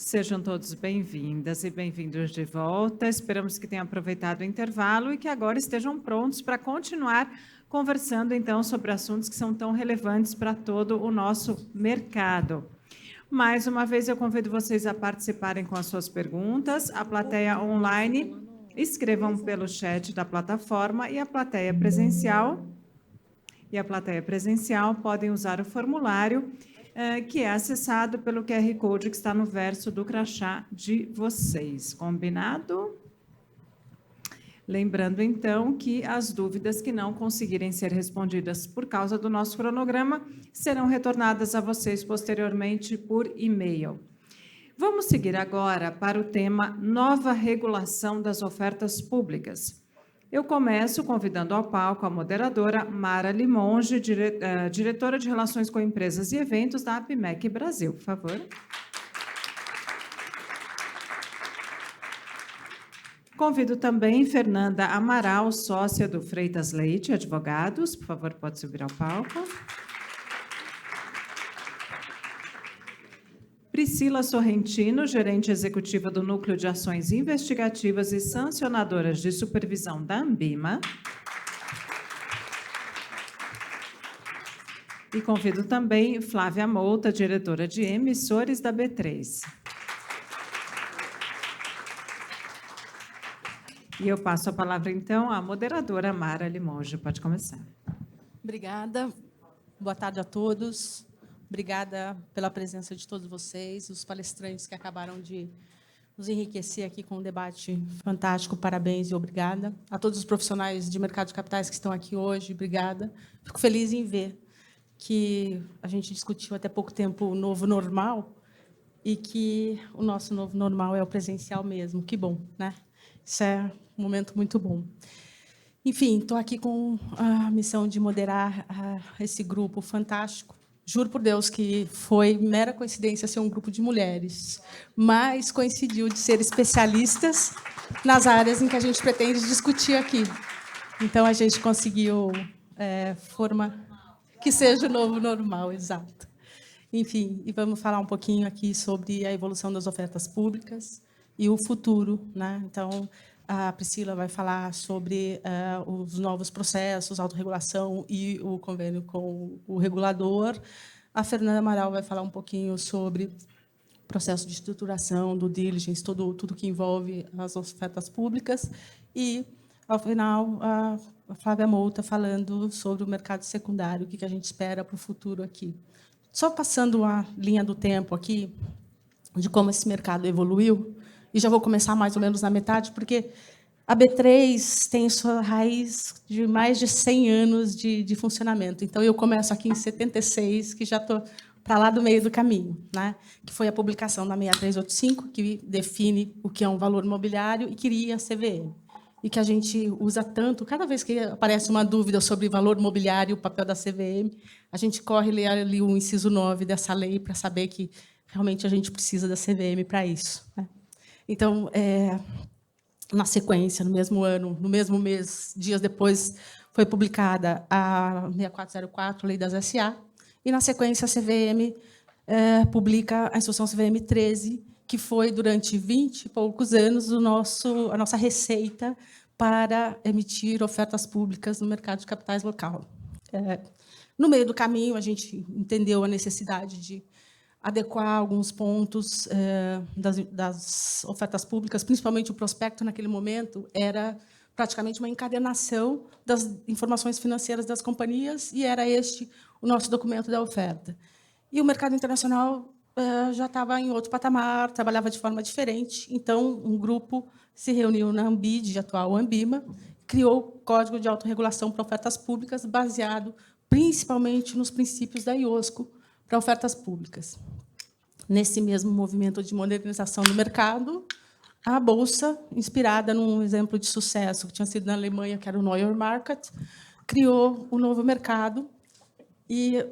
Sejam todos bem-vindas e bem-vindos de volta. Esperamos que tenham aproveitado o intervalo e que agora estejam prontos para continuar conversando, então, sobre assuntos que são tão relevantes para todo o nosso mercado. Mais uma vez, eu convido vocês a participarem com as suas perguntas. A plateia online, escrevam pelo chat da plataforma e a plateia presencial podem usar o formulário que é acessado pelo QR Code que está no verso do crachá de vocês. Combinado? Lembrando, então, que as dúvidas que não conseguirem ser respondidas por causa do nosso cronograma serão retornadas a vocês posteriormente por e-mail. Vamos seguir agora para o tema Nova Regulação das Ofertas Públicas. Eu começo convidando ao palco a moderadora Mara Limonge, diretora de Relações com Empresas e Eventos da APIMEC Brasil. Por favor. Convido também Fernanda Amaral, sócia do Freitas Leite Advogados. Por favor, pode subir ao palco. Priscila Sorrentino, gerente executiva do Núcleo de Ações Investigativas e Sancionadoras de Supervisão da Ambima. E convido também Flávia Mouta, diretora de emissores da B3. E eu passo a palavra, então, à moderadora Mara Limonge. Pode começar. Obrigada. Boa tarde a todos. Obrigada pela presença de todos vocês, os palestrantes que acabaram de nos enriquecer aqui com um debate fantástico. Parabéns e obrigada. A todos os profissionais de mercado de capitais que estão aqui hoje, obrigada. Fico feliz em ver que a gente discutiu até pouco tempo o novo normal e que o nosso novo normal é o presencial mesmo. Que bom, né? Isso é um momento muito bom. Enfim, estou aqui com a missão de moderar esse grupo fantástico. Juro por Deus que foi mera coincidência ser um grupo de mulheres, mas coincidiu de ser especialistas nas áreas em que a gente pretende discutir aqui. Então, a gente conseguiu formar que seja o novo normal, exato. Enfim, e vamos falar um pouquinho aqui sobre a evolução das ofertas públicas e o futuro, né? Então, a Priscila vai falar sobre os novos processos, autorregulação e o convênio com o regulador. A Fernanda Amaral vai falar um pouquinho sobre o processo de estruturação, do diligence, tudo que envolve as ofertas públicas. E, ao final, a Flávia Mouta falando sobre o mercado secundário, o que a gente espera para o futuro aqui. Só passando a linha do tempo aqui, de como esse mercado evoluiu, e já vou começar mais ou menos na metade, porque a B3 tem sua raiz de mais de 100 anos de funcionamento. Então, eu começo aqui em 76, que já estou para lá do meio do caminho, né? Que foi a publicação da 6385, que define o que é um valor imobiliário e cria a CVM. E que a gente usa tanto, cada vez que aparece uma dúvida sobre valor imobiliário e o papel da CVM, a gente corre e lê ali o inciso 9 dessa lei para saber que realmente a gente precisa da CVM para isso, né? Então, na sequência, no mesmo ano, no mesmo mês, dias depois, foi publicada a 6404, Lei das SA, e, na sequência, a CVM publica a Instrução CVM 13, que foi, durante 20 e poucos anos, a nossa receita para emitir ofertas públicas no mercado de capitais local. No meio do caminho, a gente entendeu a necessidade de adequar alguns pontos das ofertas públicas, principalmente o prospecto, naquele momento, era praticamente uma encadernação das informações financeiras das companhias, e era este o nosso documento da oferta. E o mercado internacional já estava em outro patamar, trabalhava de forma diferente, então um grupo se reuniu na Ambid, atual Ambima, criou o Código de Autorregulação para Ofertas Públicas, baseado principalmente nos princípios da IOSCO, para ofertas públicas. Nesse mesmo movimento de modernização do mercado, a Bolsa, inspirada num exemplo de sucesso que tinha sido na Alemanha, que era o Neuer Market, criou um novo mercado, e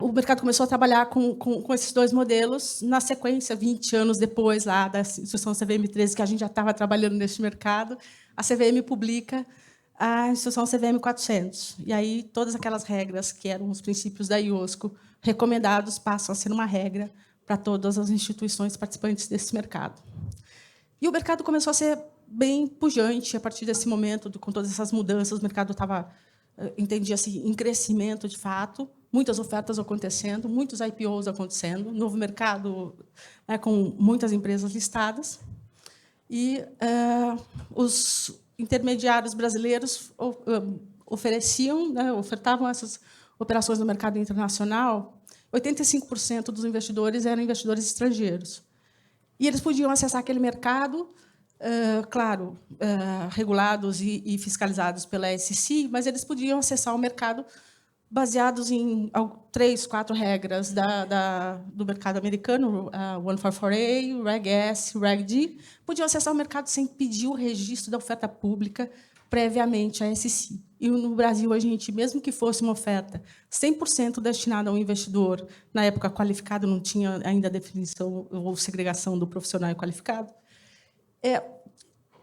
o mercado começou a trabalhar com esses dois modelos. Na sequência, 20 anos depois lá da Instrução CVM 13, que a gente já estava trabalhando neste mercado, a CVM publica a Instrução CVM 400. E aí todas aquelas regras que eram os princípios da IOSCO recomendados passam a ser uma regra para todas as instituições participantes desse mercado. E o mercado começou a ser bem pujante a partir desse momento, com todas essas mudanças. O mercado estava, entendia-se, em crescimento, de fato, muitas ofertas acontecendo, muitos IPOs acontecendo, novo mercado, né, com muitas empresas listadas. E os intermediários brasileiros ofereciam, né, ofertavam essas operações no mercado internacional. 85% dos investidores eram investidores estrangeiros. E eles podiam acessar aquele mercado, claro, regulados e fiscalizados pela SEC, mas eles podiam acessar o mercado baseados em 3, 4 regras do mercado americano, 144A, Reg S, Reg D. Podiam acessar o mercado sem pedir o registro da oferta pública previamente à SEC. E no Brasil, a gente, mesmo que fosse uma oferta 100% destinada a um investidor, na época qualificado, não tinha ainda definição ou segregação do profissional qualificado,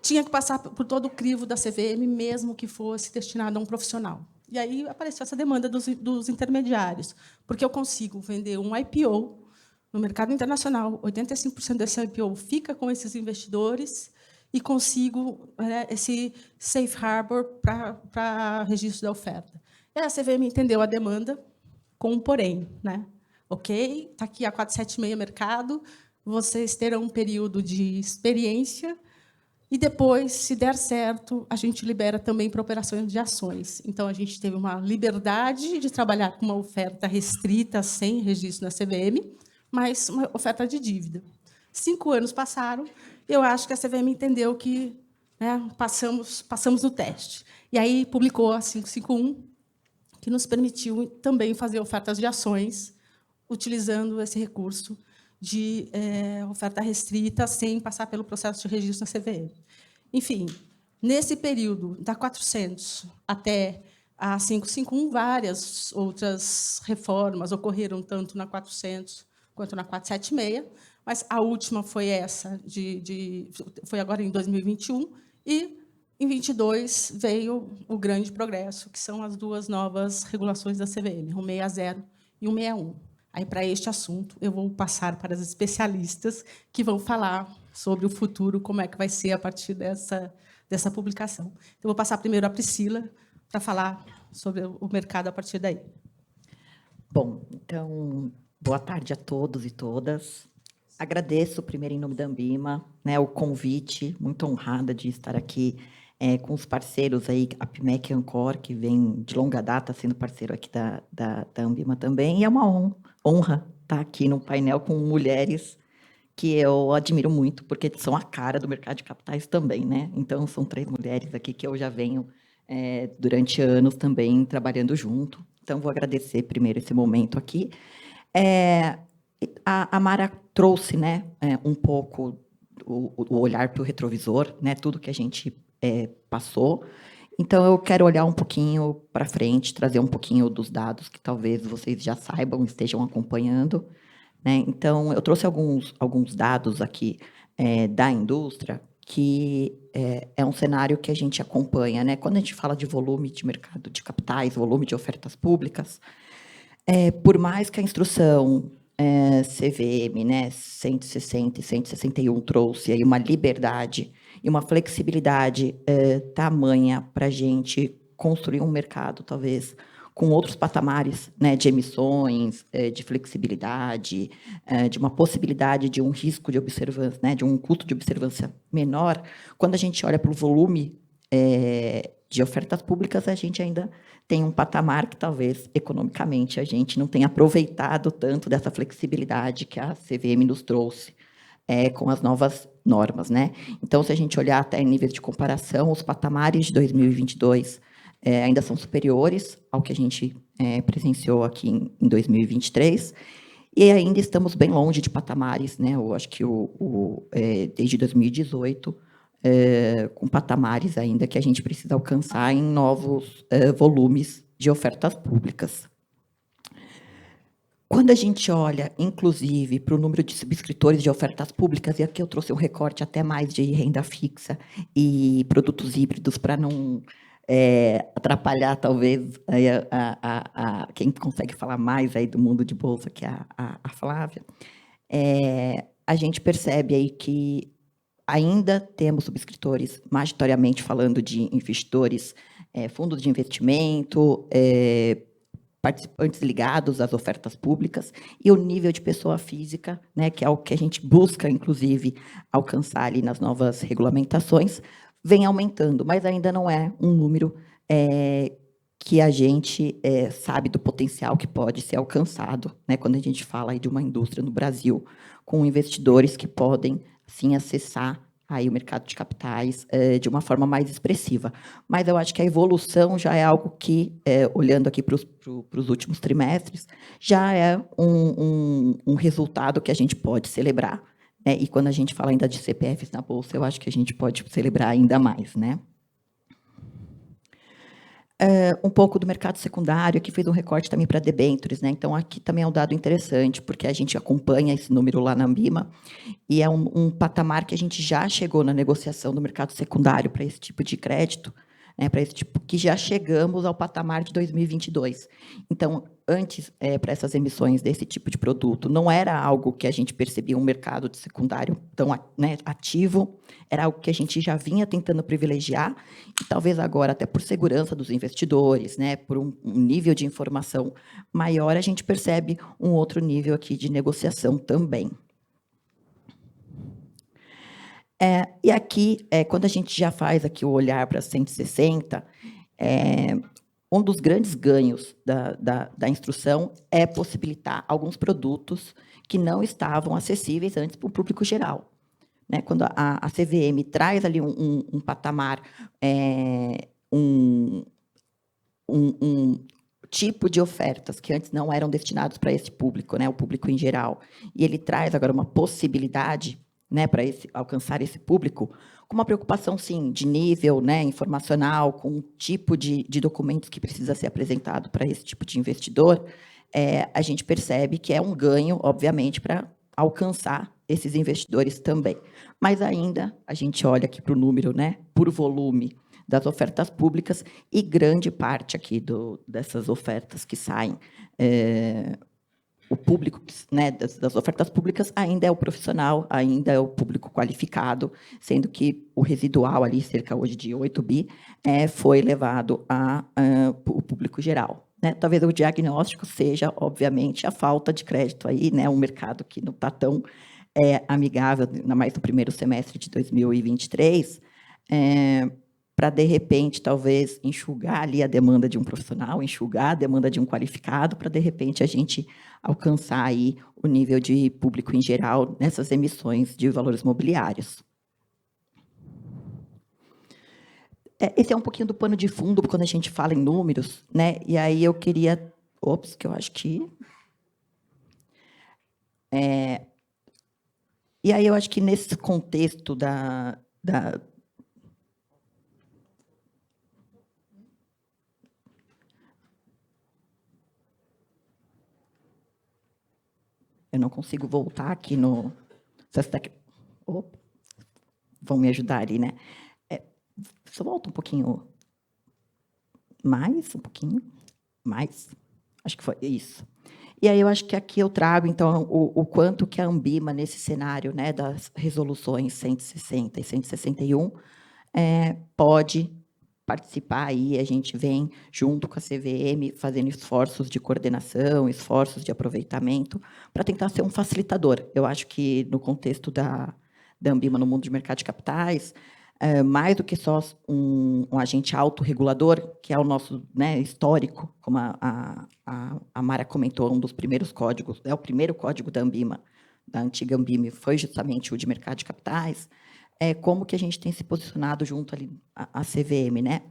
tinha que passar por todo o crivo da CVM, mesmo que fosse destinado a um profissional. E aí apareceu essa demanda dos intermediários, porque eu consigo vender um IPO no mercado internacional, 85% desse IPO fica com esses investidores, e consigo esse safe harbor para registro da oferta. E a CVM entendeu a demanda com um porém. Né? Ok, está aqui a 476 mercado, vocês terão um período de experiência, e depois, se der certo, a gente libera também para operações de ações. Então, a gente teve uma liberdade de trabalhar com uma oferta restrita, sem registro na CVM, mas uma oferta de dívida. 5 anos passaram, e eu acho que a CVM entendeu que passamos no teste. E aí publicou a 551, que nos permitiu também fazer ofertas de ações, utilizando esse recurso de oferta restrita, sem passar pelo processo de registro na CVM. Enfim, nesse período, da 400 até a 551, várias outras reformas ocorreram, tanto na 400 quanto na 476, mas a última foi essa, foi agora em 2021, e em 2022 veio o grande progresso, que são as 2 novas regulações da CVM, o 60 e o 61. Aí, para este assunto, eu vou passar para as especialistas que vão falar sobre o futuro, como é que vai ser a partir dessa publicação. Eu vou passar primeiro a Priscila para falar sobre o mercado a partir daí. Bom, então, boa tarde a todos e todas. Agradeço, primeiro, em nome da Ambima, o convite, muito honrada de estar aqui com os parceiros, aí, a PMEC e a Ancor, que vem de longa data sendo parceiro aqui da Ambima também, e é uma honra estar aqui no painel com mulheres que eu admiro muito, porque são a cara do mercado de capitais também. Né? Então, são 3 mulheres aqui que eu já venho, durante anos, também trabalhando junto. Então, vou agradecer primeiro esse momento aqui. A Mara trouxe, né, um pouco o olhar para o retrovisor, né, tudo que a gente passou. Então, eu quero olhar um pouquinho para frente, trazer um pouquinho dos dados que talvez vocês já saibam, estejam acompanhando. Né? Então, eu trouxe alguns dados aqui da indústria, que é um cenário que a gente acompanha. Né? Quando a gente fala de volume de mercado de capitais, volume de ofertas públicas, por mais que a instrução CVM, né, 160 e 161 trouxe aí uma liberdade e uma flexibilidade tamanha para a gente construir um mercado, talvez, com outros patamares, né, de emissões, de flexibilidade, de uma possibilidade de um risco de observância, né, de um custo de observância menor. Quando a gente olha para o volume de ofertas públicas, a gente ainda tem um patamar que, talvez, economicamente, a gente não tenha aproveitado tanto dessa flexibilidade que a CVM nos trouxe com as novas normas. Né? Então, se a gente olhar até em níveis de comparação, os patamares de 2022 ainda são superiores ao que a gente presenciou aqui em 2023, e ainda estamos bem longe de patamares. Né? Eu acho que desde 2018, com patamares ainda que a gente precisa alcançar em novos volumes de ofertas públicas. Quando a gente olha, inclusive, para o número de subscritores de ofertas públicas, e aqui eu trouxe um recorte até mais de renda fixa e produtos híbridos, para não atrapalhar, talvez, quem consegue falar mais aí do mundo de bolsa, que é a Flávia. A gente percebe aí que ainda temos subscritores, majoritariamente falando de investidores, fundos de investimento, participantes ligados às ofertas públicas, e o nível de pessoa física, né, que é o que a gente busca, inclusive, alcançar ali nas novas regulamentações, vem aumentando, mas ainda não é um número que a gente sabe do potencial que pode ser alcançado, né, quando a gente fala aí de uma indústria no Brasil, com investidores que podem, sim, acessar aí o mercado de capitais de uma forma mais expressiva. Mas eu acho que a evolução já é algo que, olhando aqui para os últimos trimestres, já é um resultado que a gente pode celebrar, né? E quando a gente fala ainda de CPFs na Bolsa, eu acho que a gente pode celebrar ainda mais, né? Um pouco do mercado secundário, aqui fez um recorte também para debêntures, né? Então, aqui também é um dado interessante, porque a gente acompanha esse número lá na Ambima, e é um patamar que a gente já chegou na negociação do mercado secundário para esse tipo de crédito, né, para esse tipo, que já chegamos ao patamar de 2022. Então, antes, para essas emissões desse tipo de produto, não era algo que a gente percebia um mercado de secundário tão, né, ativo, era algo que a gente já vinha tentando privilegiar, e talvez agora, até por segurança dos investidores, né, por um nível de informação maior, a gente percebe um outro nível aqui de negociação também. E aqui, quando a gente já faz aqui o olhar para 160, um dos grandes ganhos da instrução é possibilitar alguns produtos que não estavam acessíveis antes para o público geral, né? Quando a CVM traz ali um patamar, um tipo de ofertas que antes não eram destinados para esse público, né, o público em geral, e ele traz agora uma possibilidade, né, para alcançar esse público, com uma preocupação, sim, de nível, né, informacional, com um tipo de documentos que precisa ser apresentado para esse tipo de investidor, a gente percebe que é um ganho, obviamente, para alcançar esses investidores também. Mas ainda, a gente olha aqui para o número, né, por volume das ofertas públicas, e grande parte aqui dessas ofertas que saem, o público, né, das ofertas públicas ainda é o profissional, ainda é o público qualificado, sendo que o residual ali, cerca hoje de 8 bi, foi levado o público geral, né? Talvez o diagnóstico seja, obviamente, a falta de crédito aí, né, um mercado que não está tão amigável, ainda mais no primeiro semestre de 2023, para, de repente, talvez, enxugar ali a demanda de um profissional, enxugar a demanda de um qualificado, para, de repente, a gente alcançar aí o nível de público em geral nessas emissões de valores mobiliários. Esse é um pouquinho do pano de fundo, quando a gente fala em números, né? E aí eu queria... Ops, que eu acho que... E aí eu acho que nesse contexto eu não consigo voltar aqui no... Vão me ajudar ali, né? Só volta um pouquinho mais, um pouquinho mais. Acho que foi isso. E aí eu acho que aqui eu trago, então, o quanto que a Ambima, nesse cenário, né, das resoluções 160 e 161, pode participar aí, a gente vem junto com a CVM fazendo esforços de coordenação, esforços de aproveitamento, para tentar ser um facilitador. Eu acho que, no contexto da Ambima no mundo de mercado de capitais, mais do que só um agente autorregulador, que é o nosso, né, histórico, como a Mara comentou, um dos primeiros códigos, o primeiro código da Ambima, da antiga Ambima, foi justamente o de mercado de capitais, como que a gente tem se posicionado junto ali à CVM, né?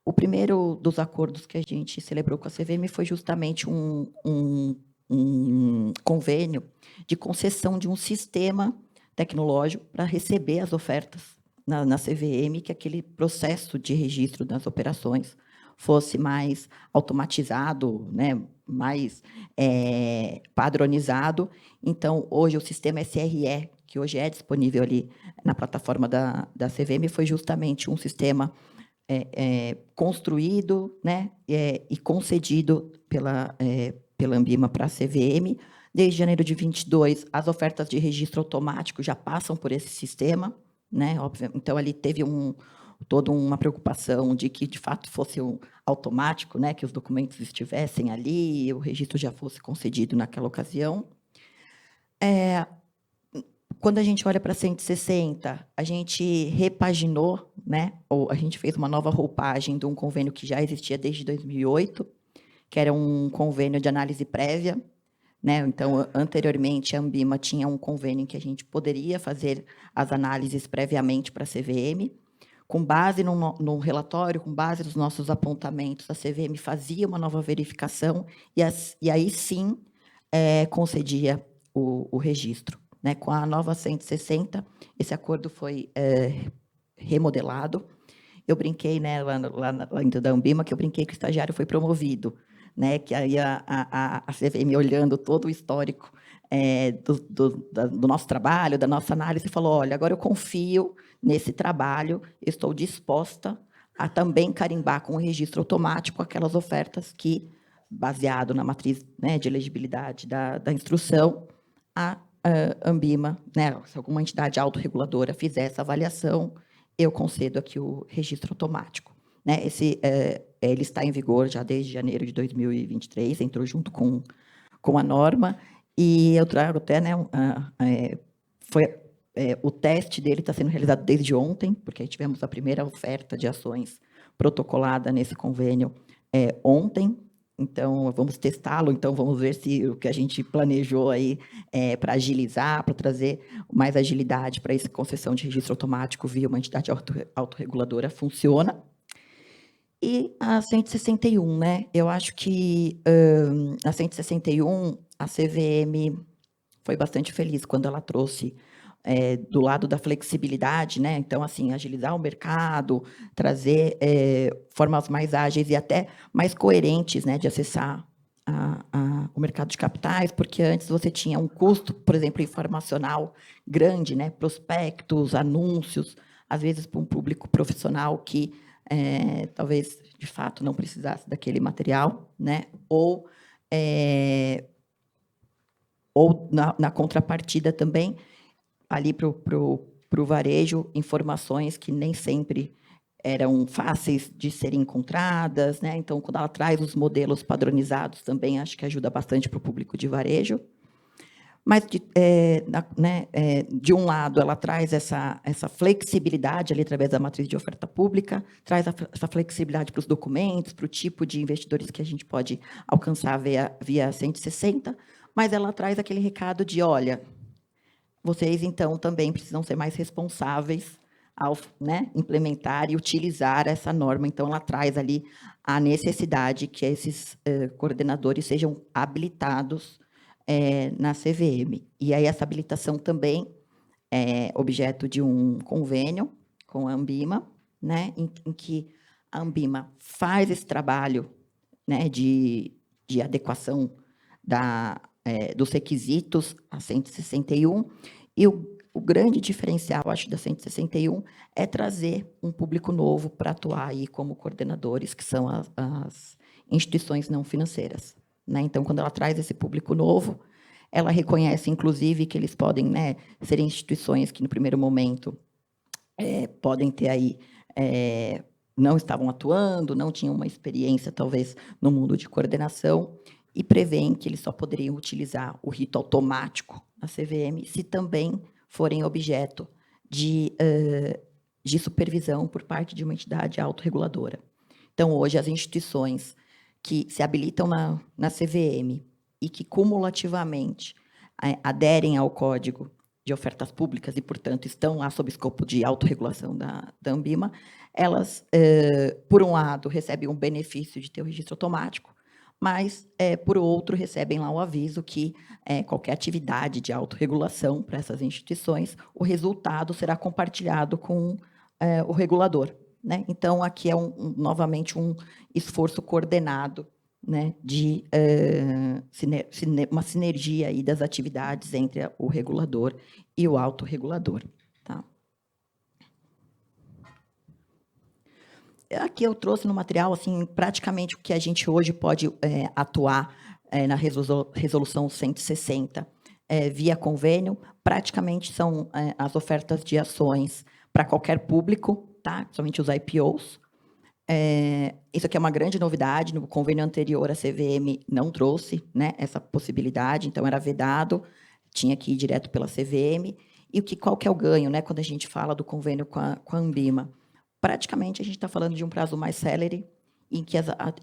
O primeiro dos acordos que a gente celebrou com a CVM foi justamente um convênio de concessão de um sistema tecnológico para receber as ofertas na CVM, que aquele processo de registro das operações fosse mais automatizado, né, mais padronizado. Então, hoje, o sistema SRE, que hoje é disponível ali na plataforma da CVM, foi justamente um sistema construído, né, e concedido pela Ambima para a CVM, Desde janeiro de 22, as ofertas de registro automático já passam por esse sistema, né? Óbvio, então, ali teve toda uma preocupação de que, de fato, fosse automático, né? Que os documentos estivessem ali, o registro já fosse concedido naquela ocasião. Quando a gente olha para 160, a gente repaginou, né? Ou a gente fez uma nova roupagem de um convênio que já existia desde 2008, que era um convênio de análise prévia, né? Então, anteriormente, a Ambima tinha um convênio em que a gente poderia fazer as análises previamente para a CVM. Com base no relatório, com base nos nossos apontamentos, a CVM fazia uma nova verificação e aí sim concedia o registro. Né? Com a nova 160, esse acordo foi remodelado. Eu brinquei, né, lá dentro da Ambima, que eu brinquei que o estagiário foi promovido, né, que aí a CVM, olhando todo o histórico do nosso trabalho, da nossa análise, falou, olha, agora eu confio nesse trabalho, estou disposta a também carimbar com o registro automático aquelas ofertas que, baseado na matriz, né, de elegibilidade da instrução, a Ambima, né, se alguma entidade autorreguladora fizer essa avaliação, eu concedo aqui o registro automático. Né? Ele está em vigor já desde janeiro de 2023, entrou junto com a norma, e eu trago até, né, o teste dele está sendo realizado desde ontem, porque aí tivemos a primeira oferta de ações protocolada nesse convênio ontem, então vamos testá-lo, então vamos ver se o que a gente planejou aí para agilizar, para trazer mais agilidade para essa concessão de registro automático via uma entidade autorreguladora funciona. E a 161, né? Eu acho que a 161, a CVM foi bastante feliz quando ela trouxe do lado da flexibilidade, né? Então, assim, agilizar o mercado, trazer formas mais ágeis e até mais coerentes, né, de acessar o mercado de capitais, porque antes você tinha um custo, por exemplo, informacional grande, né? Prospectos, anúncios, às vezes para um público profissional que talvez, de fato, não precisasse daquele material, né? Ou na contrapartida também, ali para o varejo, informações que nem sempre eram fáceis de serem encontradas, né? Então, quando ela traz os modelos padronizados, também acho que ajuda bastante para o público de varejo. Mas, de um lado, ela traz essa flexibilidade ali através da matriz de oferta pública, traz essa flexibilidade para os documentos, para o tipo de investidores que a gente pode alcançar via 160, mas ela traz aquele recado de, olha, vocês, então, também precisam ser mais responsáveis ao, né, implementar e utilizar essa norma. Então, ela traz ali a necessidade que esses coordenadores sejam habilitados na CVM. E aí essa habilitação também é objeto de um convênio com a Ambima, né, em que a Ambima faz esse trabalho, né, de adequação dos requisitos a 161, e o grande diferencial, acho, da 161 é trazer um público novo para atuar aí como coordenadores, que são as instituições não financeiras. Né? Então, quando ela traz esse público novo, ela reconhece, inclusive, que eles podem, né, ser instituições que, no primeiro momento, podem ter aí, não estavam atuando, não tinham uma experiência, talvez, no mundo de coordenação, e prevêem que eles só poderiam utilizar o rito automático na CVM se também forem objeto de supervisão por parte de uma entidade autorreguladora. Então, hoje, as instituições que se habilitam na CVM e que cumulativamente aderem ao Código de Ofertas Públicas e, portanto, estão lá sob escopo de autorregulação da Ambima, elas, por um lado, recebem um benefício de ter o registro automático, mas, por outro, recebem lá o aviso que qualquer atividade de autorregulação para essas instituições, o resultado será compartilhado com o regulador. Né? Então, aqui é novamente um esforço coordenado, né, de uma sinergia aí das atividades entre o regulador e o autorregulador. Tá? Aqui eu trouxe no material assim, praticamente o que a gente hoje pode atuar na resolução 160, via convênio, praticamente são as ofertas de ações para qualquer público, tá? Somente os IPOs. Isso aqui é uma grande novidade. No convênio anterior, a CVM não trouxe, né, essa possibilidade, então era vedado, tinha que ir direto pela CVM. E qual que é o ganho, né, quando a gente fala do convênio com a Anbima? Praticamente, a gente está falando de um prazo mais célere, em que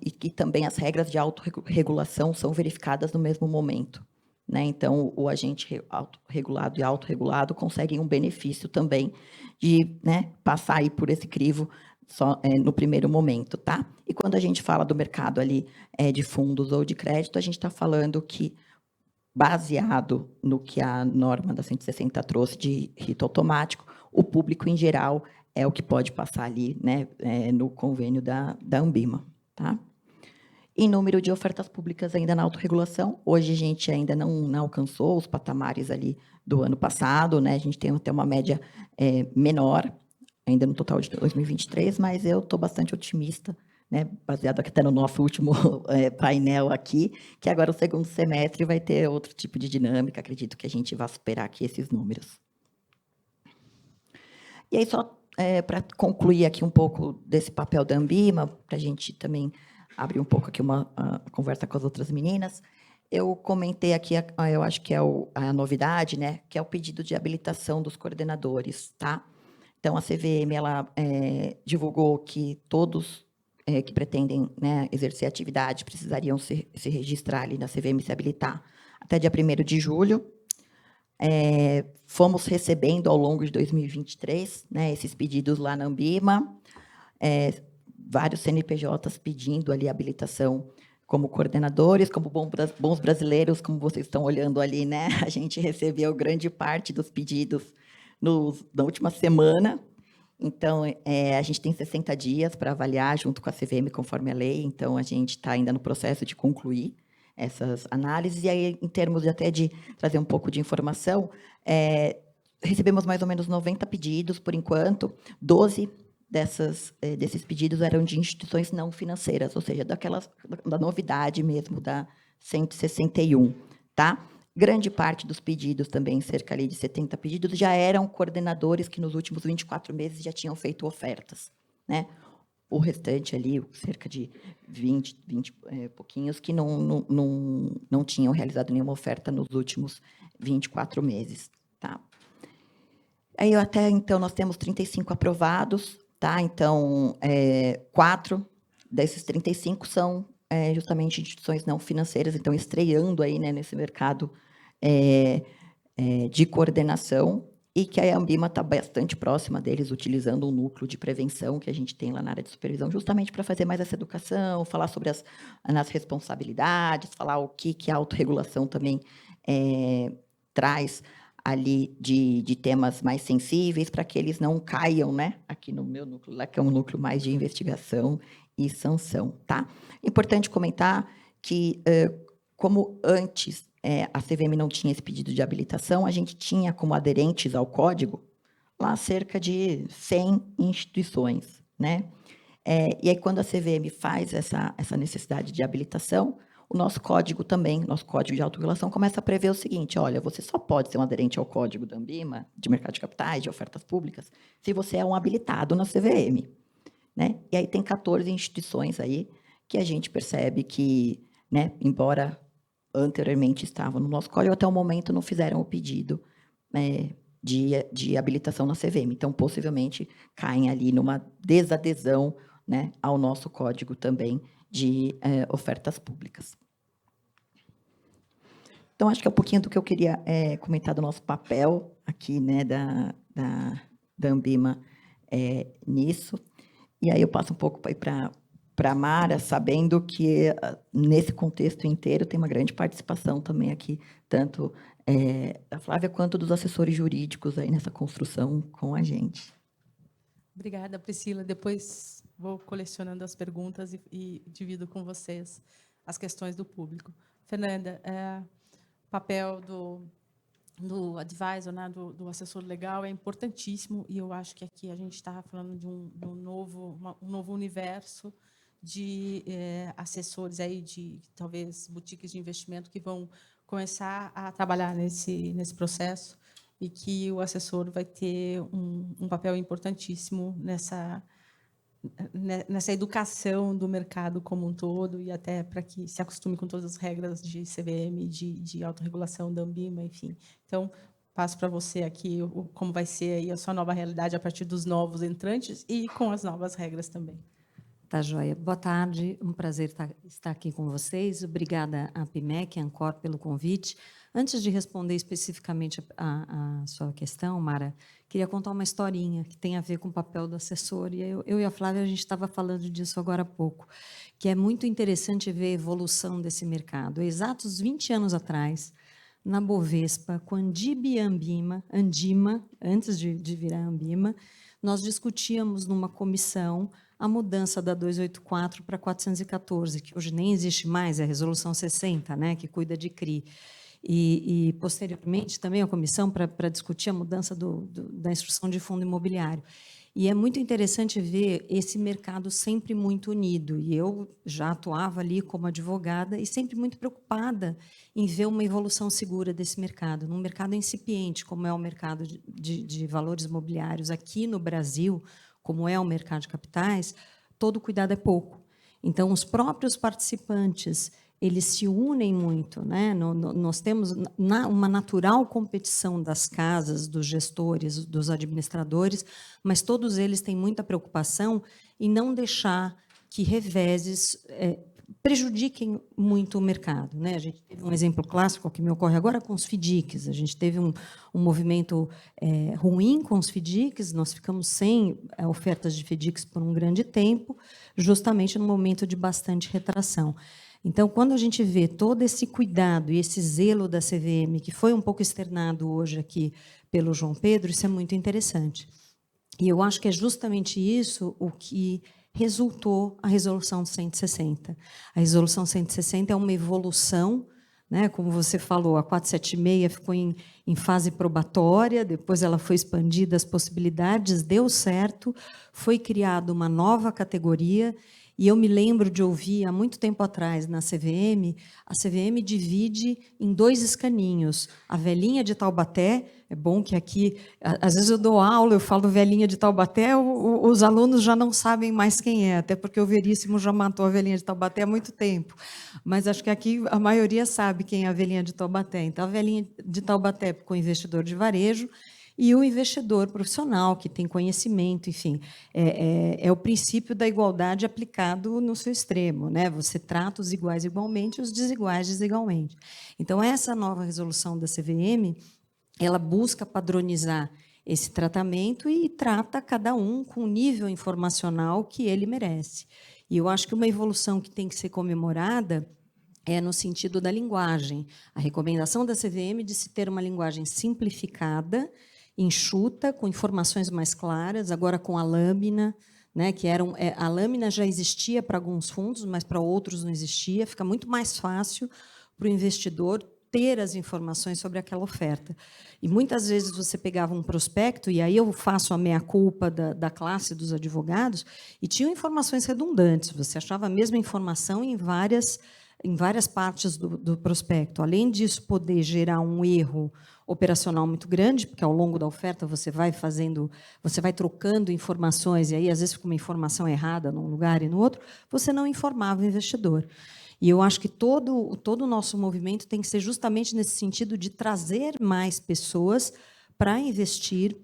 e que também as regras de autorregulação são verificadas no mesmo momento, né? Então, o agente autorregulado e autorregulado conseguem um benefício também de, né, passar aí por esse crivo só no primeiro momento, tá? E quando a gente fala do mercado ali de fundos ou de crédito, a gente está falando que, baseado no que a norma da 160 trouxe de rito automático, o público em geral é o que pode passar ali, né, no convênio da Anbima, tá? Em número de ofertas públicas ainda na autorregulação, hoje a gente ainda não alcançou os patamares ali do ano passado, né? A gente tem até uma média menor, ainda no total de 2023, mas eu estou bastante otimista, né, baseado até no nosso último painel aqui, que agora o segundo semestre vai ter outro tipo de dinâmica, acredito que a gente vai superar aqui esses números. E aí, só para concluir aqui um pouco desse papel da Anbima, para a gente também abrir um pouco aqui uma conversa com as outras meninas, eu comentei aqui, eu acho que é a novidade, né, que é o pedido de habilitação dos coordenadores, tá? Então, a CVM, ela divulgou que todos que pretendem, né, exercer atividade precisariam se registrar ali na CVM, se habilitar até dia 1º de julho. Fomos recebendo ao longo de 2023, né, esses pedidos lá na Anbima, vários CNPJs pedindo ali habilitação como coordenadores, como bons brasileiros, como vocês estão olhando ali, né? A gente recebeu grande parte dos pedidos na última semana. Então, a gente tem 60 dias para avaliar junto com a CVM, conforme a lei. Então, a gente está ainda no processo de concluir essas análises. E aí, em termos de trazer um pouco de informação, recebemos mais ou menos 90 pedidos, por enquanto. 12 desses pedidos eram de instituições não financeiras, ou seja, da novidade mesmo, da 161, tá? Grande parte dos pedidos, também cerca ali de 70 pedidos, já eram coordenadores que nos últimos 24 meses já tinham feito ofertas, né? O restante ali, cerca de 20 pouquinhos, que não tinham realizado nenhuma oferta nos últimos 24 meses, tá? Aí, até então, nós temos 35 aprovados, tá? Então, 4 desses 35 são justamente instituições não financeiras, então, estreando aí, né, nesse mercado de coordenação, e que a Anbima está bastante próxima deles, utilizando um núcleo de prevenção que a gente tem lá na área de supervisão, justamente para fazer mais essa educação, falar sobre as responsabilidades, falar o que a autorregulação também traz ali de temas mais sensíveis, para que eles não caiam, né, aqui no meu núcleo, lá, que é um núcleo mais de investigação e sanção, tá? Importante comentar que, como antes a CVM não tinha esse pedido de habilitação, a gente tinha como aderentes ao código lá cerca de 100 instituições, né? E aí, quando a CVM faz essa necessidade de habilitação, o nosso código também, nosso código de autorregulação, começa a prever o seguinte: olha, você só pode ser um aderente ao código da Anbima, de mercado de capitais, de ofertas públicas, se você é um habilitado na CVM, né? E aí tem 14 instituições aí que a gente percebe que, né, embora anteriormente estavam no nosso código, até o momento não fizeram o pedido de habilitação na CVM. Então, possivelmente, caem ali numa desadesão, né, ao nosso código também de ofertas públicas. Então, acho que é um pouquinho do que eu queria comentar do nosso papel aqui, né, da Anbima nisso. E aí eu passo um pouco para a Mara, sabendo que, nesse contexto inteiro, tem uma grande participação também aqui, tanto da Flávia quanto dos assessores jurídicos aí nessa construção com a gente. Obrigada, Priscila. Depois vou colecionando as perguntas e divido com vocês as questões do público. Fernanda, o papel do advisor, né, do assessor legal, é importantíssimo, e eu acho que aqui a gente está falando de um novo universo de assessores aí de talvez boutiques de investimento que vão começar a trabalhar nesse processo e que o assessor vai ter um papel importantíssimo nessa educação do mercado como um todo e até para que se acostume com todas as regras de CVM, de autorregulação da Anbima, enfim. Então, passo para você aqui como vai ser aí a sua nova realidade a partir dos novos entrantes e com as novas regras também. Tá, joia. Boa tarde, um prazer estar aqui com vocês. Obrigada à PIMEC, à Ancor, pelo convite. Antes de responder especificamente a sua questão, Mara, queria contar uma historinha que tem a ver com o papel do assessor. E eu e a Flávia, a gente estava falando disso agora há pouco, que é muito interessante ver a evolução desse mercado. Exatos 20 anos atrás, na Bovespa, com a Andima, antes de virar Anbima, nós discutíamos numa comissão a mudança da 284 para 414, que hoje nem existe mais, é a Resolução 60, né, que cuida de CRI. E posteriormente, também a comissão para discutir a mudança da instrução de fundo imobiliário. E é muito interessante ver esse mercado sempre muito unido. E eu já atuava ali como advogada e sempre muito preocupada em ver uma evolução segura desse mercado. Num mercado incipiente, como é o mercado de valores imobiliários aqui no Brasil, como é o mercado de capitais, todo cuidado é pouco. Então, os próprios participantes, eles se unem muito, né? Nós temos uma natural competição das casas, dos gestores, dos administradores, mas todos eles têm muita preocupação em não deixar que reveses prejudiquem muito o mercado, né? A gente teve um exemplo clássico que me ocorre agora com os FDICs. A gente teve um movimento ruim com os FDICs, nós ficamos sem ofertas de FDICs por um grande tempo, justamente no momento de bastante retração. Então, quando a gente vê todo esse cuidado e esse zelo da CVM, que foi um pouco externado hoje aqui pelo João Pedro, isso é muito interessante. E eu acho que é justamente isso o que resultou a Resolução 160. A Resolução 160 é uma evolução, né? Como você falou, a 476 ficou em fase probatória, depois ela foi expandida as possibilidades, deu certo, foi criada uma nova categoria. E eu me lembro de ouvir, há muito tempo atrás, na CVM, a CVM divide em 2 escaninhos. A velhinha de Taubaté, é bom que aqui, às vezes eu dou aula, eu falo velhinha de Taubaté, os alunos já não sabem mais quem é, até porque o Veríssimo já matou a velhinha de Taubaté há muito tempo. Mas acho que aqui a maioria sabe quem é a velhinha de Taubaté. Então, a velhinha de Taubaté com o investidor de varejo, e o investidor profissional, que tem conhecimento, enfim, é o princípio da igualdade aplicado no seu extremo, né? Você trata os iguais igualmente e os desiguais desigualmente. Então, essa nova resolução da CVM, ela busca padronizar esse tratamento e trata cada um com o nível informacional que ele merece. E eu acho que uma evolução que tem que ser comemorada é no sentido da linguagem. A recomendação da CVM de se ter uma linguagem simplificada, enxuta, com informações mais claras, agora com a lâmina, né, que a lâmina já existia para alguns fundos, mas para outros não existia, fica muito mais fácil para o investidor ter as informações sobre aquela oferta. E muitas vezes você pegava um prospecto, e aí eu faço a meia-culpa da classe dos advogados, e tinham informações redundantes, você achava a mesma informação em várias partes do prospecto. Além disso, poder gerar um erro operacional muito grande, porque ao longo da oferta você vai trocando informações, e aí às vezes fica uma informação errada num lugar e no outro, você não informava o investidor. E eu acho que todo o nosso movimento tem que ser justamente nesse sentido de trazer mais pessoas para investir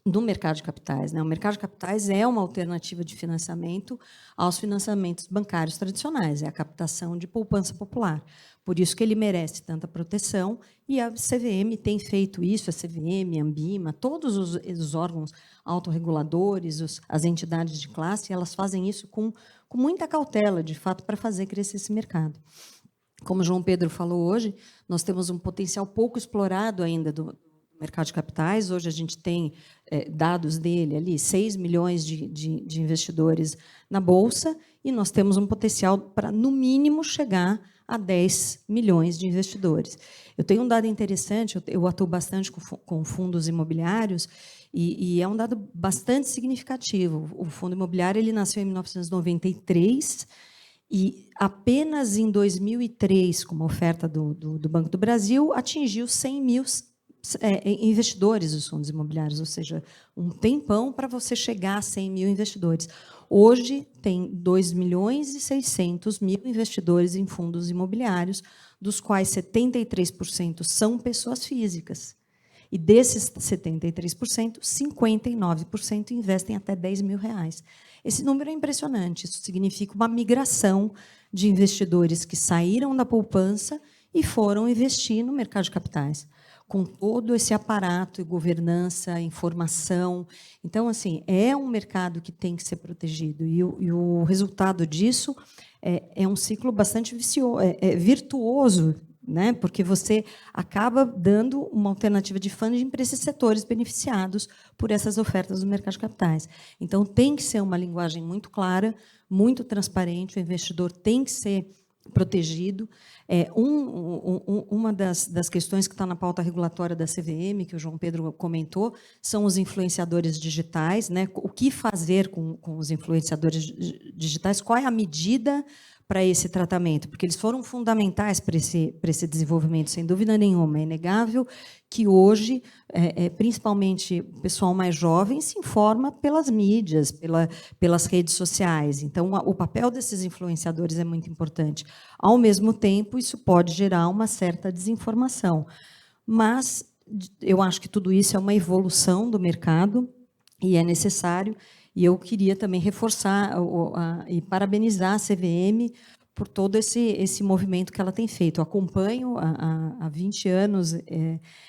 no mercado de capitais, né? O mercado de capitais é uma alternativa de financiamento aos financiamentos bancários tradicionais, é a captação de poupança popular. Por isso que ele merece tanta proteção, e a CVM tem feito isso, a CVM, a Anbima, todos os órgãos autorreguladores, as entidades de classe, elas fazem isso com muita cautela, de fato, para fazer crescer esse mercado. Como o João Pedro falou hoje, nós temos um potencial pouco explorado ainda do mercado de capitais. Hoje a gente tem dados dele ali, 6 milhões de investidores na Bolsa, e nós temos um potencial para, no mínimo, chegar a 10 milhões de investidores. Eu tenho um dado interessante, eu atuo bastante com fundos imobiliários, e é um dado bastante significativo. O fundo imobiliário ele nasceu em 1993, e apenas em 2003, como oferta do Banco do Brasil, atingiu 100 mil investidores dos fundos imobiliários, ou seja, um tempão para você chegar a 100 mil investidores. Hoje, tem 2.600.000 investidores em fundos imobiliários, dos quais 73% são pessoas físicas. E desses 73%, 59% investem até R$10.000. Esse número é impressionante. Isso significa uma migração de investidores que saíram da poupança e foram investir no mercado de capitais, com todo esse aparato e governança, informação. Então, assim, é um mercado que tem que ser protegido. E o resultado disso é um ciclo bastante virtuoso, né? Porque você acaba dando uma alternativa de funding para esses setores beneficiados por essas ofertas do mercado de capitais. Então, tem que ser uma linguagem muito clara, muito transparente, o investidor tem que ser protegido. Uma das questões que está na pauta regulatória da CVM, que o João Pedro comentou, são os influenciadores digitais, né? O que fazer com os influenciadores digitais, qual é a medida para esse tratamento, porque eles foram fundamentais para esse desenvolvimento, sem dúvida nenhuma. É inegável que hoje, principalmente o pessoal mais jovem, se informa pelas mídias, pelas redes sociais. Então, o papel desses influenciadores é muito importante. Ao mesmo tempo, isso pode gerar uma certa desinformação. Mas eu acho que tudo isso é uma evolução do mercado e é necessário. E eu queria também reforçar e parabenizar a CVM por todo esse movimento que ela tem feito. Eu acompanho há 20 anos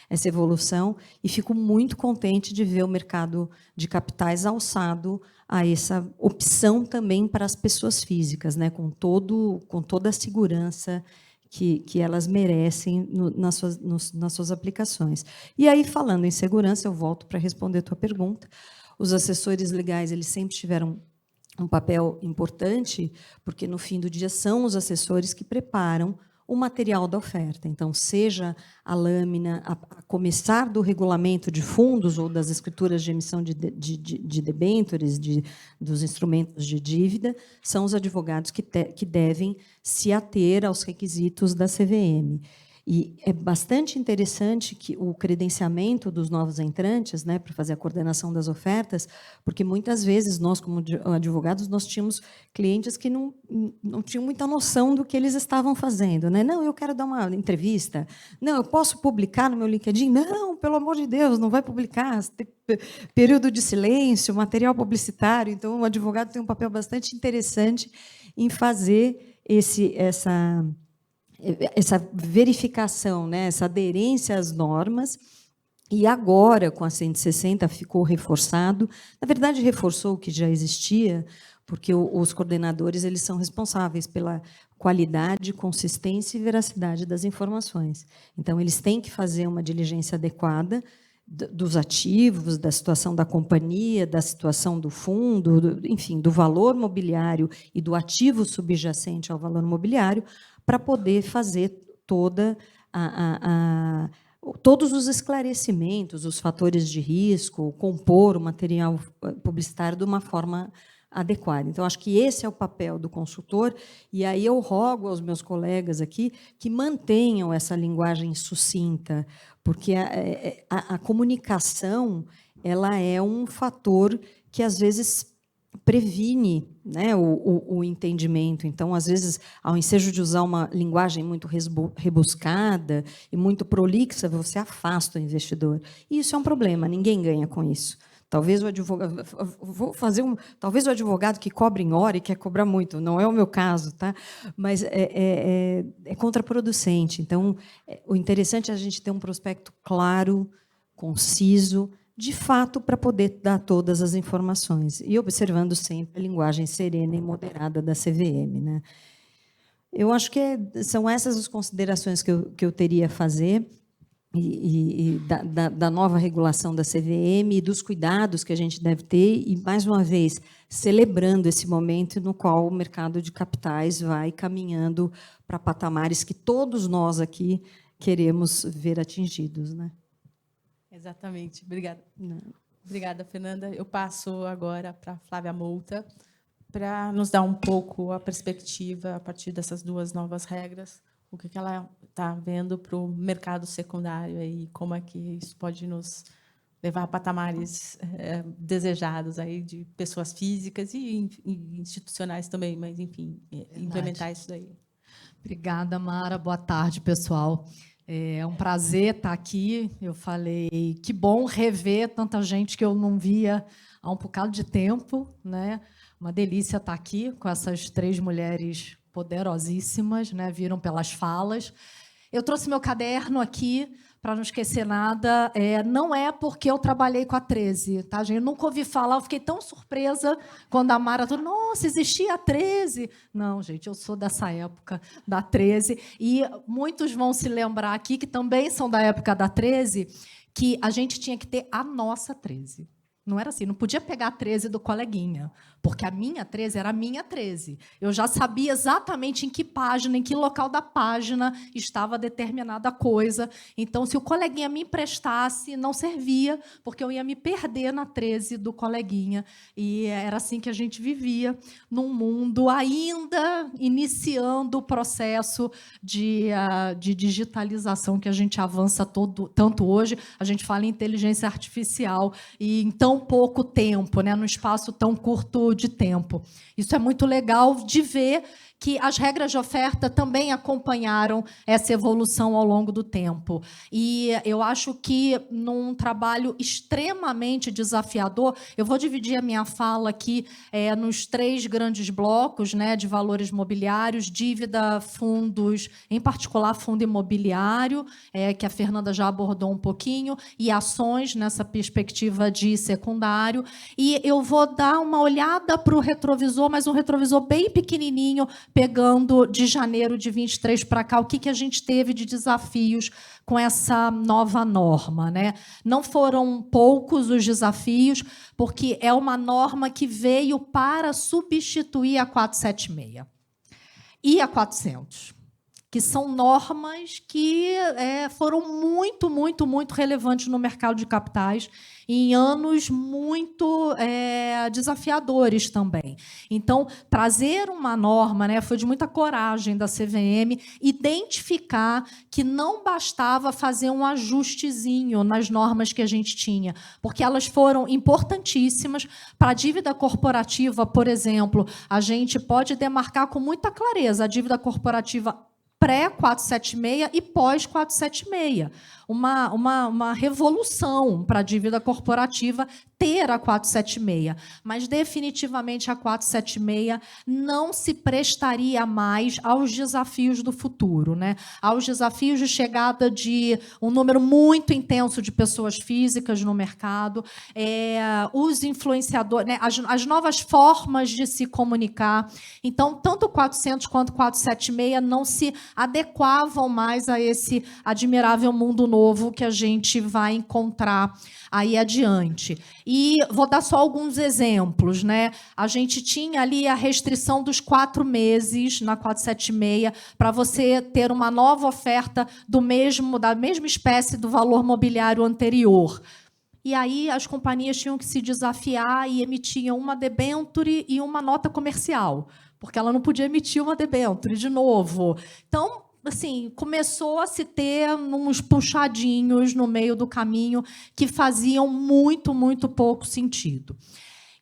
essa evolução e fico muito contente de ver o mercado de capitais alçado a essa opção também para as pessoas físicas, né, com toda a segurança que elas merecem nas suas aplicações. E aí, falando em segurança, eu volto para responder a tua pergunta. Os assessores legais eles sempre tiveram um papel importante, porque, no fim do dia, são os assessores que preparam o material da oferta. Então, seja a lâmina, a começar do regulamento de fundos ou das escrituras de emissão de debêntures, dos instrumentos de dívida, são os advogados que devem se ater aos requisitos da CVM. E é bastante interessante que o credenciamento dos novos entrantes, né, para fazer a coordenação das ofertas, porque muitas vezes nós, como advogados, nós tínhamos clientes que não tinham muita noção do que eles estavam fazendo, né? Não, eu quero dar uma entrevista. Não, eu posso publicar no meu LinkedIn? Não, pelo amor de Deus, não vai publicar. Tem período de silêncio, material publicitário. Então, o advogado tem um papel bastante interessante em fazer essa verificação, né, essa aderência às normas, e agora, com a 160, ficou reforçado. Na verdade, reforçou o que já existia, porque os coordenadores eles são responsáveis pela qualidade, consistência e veracidade das informações. Então, eles têm que fazer uma diligência adequada dos ativos, da situação da companhia, da situação do fundo, enfim, do valor mobiliário e do ativo subjacente ao valor mobiliário, para poder fazer todos os esclarecimentos, os fatores de risco, compor o material publicitário de uma forma adequada. Então, acho que esse é o papel do consultor, e aí eu rogo aos meus colegas aqui que mantenham essa linguagem sucinta, porque a comunicação ela é um fator que, às vezes, previne, né, o entendimento. Então, às vezes, ao ensejo de usar uma linguagem muito rebuscada e muito prolixa, você afasta o investidor. E isso é um problema, ninguém ganha com isso. Talvez o advogado, talvez o advogado que cobra em hora e quer cobrar muito, não é o meu caso, tá? Mas é contraproducente. Então, o interessante é a gente ter um prospecto claro, conciso, de fato, para poder dar todas as informações, e observando sempre a linguagem serena e moderada da CVM, né? Eu acho que são essas as considerações que eu teria a fazer. da nova regulação da CVM e dos cuidados que a gente deve ter, e, mais uma vez, celebrando esse momento no qual o mercado de capitais vai caminhando para patamares que todos nós aqui queremos ver atingidos, né? Exatamente. Obrigada. Obrigada, Fernanda. Eu passo agora para a Flávia Mouta, para nos dar um pouco a perspectiva, a partir dessas duas novas regras, o que ela está vendo para o mercado secundário e como é que isso pode nos levar a patamares desejados aí de pessoas físicas e institucionais também, mas, enfim, implementar isso daí. Obrigada, Mara. Boa tarde, pessoal. É um prazer estar aqui. Eu falei, que bom rever tanta gente que eu não via há um bocado de tempo, né? Uma delícia estar aqui com essas 3 mulheres poderosíssimas, né? Viram pelas falas. Eu trouxe meu caderno aqui para não esquecer nada. Não é porque eu trabalhei com a 13, tá, gente? Eu nunca ouvi falar, eu fiquei tão surpresa quando a Mara falou, nossa, existia a 13. Não, gente, eu sou dessa época da 13, e muitos vão se lembrar aqui, que também são da época da 13, que a gente tinha que ter a nossa 13. Não era assim, não podia pegar a 13 do coleguinha, porque a minha 13 era a minha 13. Eu já sabia exatamente em que página, em que local da página estava determinada coisa. Então, se o coleguinha me emprestasse, não servia, porque eu ia me perder na 13 do coleguinha. E era assim que a gente vivia, num mundo ainda iniciando o processo de digitalização que a gente avança tanto hoje. A gente fala em inteligência artificial, e em tão pouco tempo, né, num espaço tão curto de tempo. Isso é muito legal de ver que as regras de oferta também acompanharam essa evolução ao longo do tempo. E eu acho que, num trabalho extremamente desafiador, eu vou dividir a minha fala aqui nos 3 grandes blocos, né, de valores mobiliários, dívida, fundos, em particular fundo imobiliário, que a Fernanda já abordou um pouquinho, e ações nessa perspectiva de secundário. E eu vou dar uma olhada para o retrovisor, mas um retrovisor bem pequenininho, pegando de janeiro de 23 para cá, o que a gente teve de desafios com essa nova norma, né? Não foram poucos os desafios, porque é uma norma que veio para substituir a 476 e a 400, que são normas que foram muito, muito, muito relevantes no mercado de capitais, em anos muito desafiadores também. Então, trazer uma norma, né, foi de muita coragem da CVM identificar que não bastava fazer um ajustezinho nas normas que a gente tinha, porque elas foram importantíssimas para a dívida corporativa, por exemplo. A gente pode demarcar com muita clareza a dívida corporativa pré-476 e pós-476. Uma revolução para a dívida corporativa ter a 476. Mas, definitivamente, a 476 não se prestaria mais aos desafios do futuro, né? Aos desafios de chegada de um número muito intenso de pessoas físicas no mercado, os influenciadores, né? As novas formas de se comunicar. Então, tanto o 400 quanto o 476 não se adequavam mais a esse admirável mundo novo que a gente vai encontrar aí adiante. E vou dar só alguns exemplos, né? A gente tinha ali a restrição dos 4 meses na 476 para você ter uma nova oferta da mesma espécie do valor mobiliário anterior. E aí as companhias tinham que se desafiar e emitiam uma debênture e uma nota comercial, porque ela não podia emitir uma debênture de novo. Então, assim, começou a se ter uns puxadinhos no meio do caminho que faziam muito, muito pouco sentido.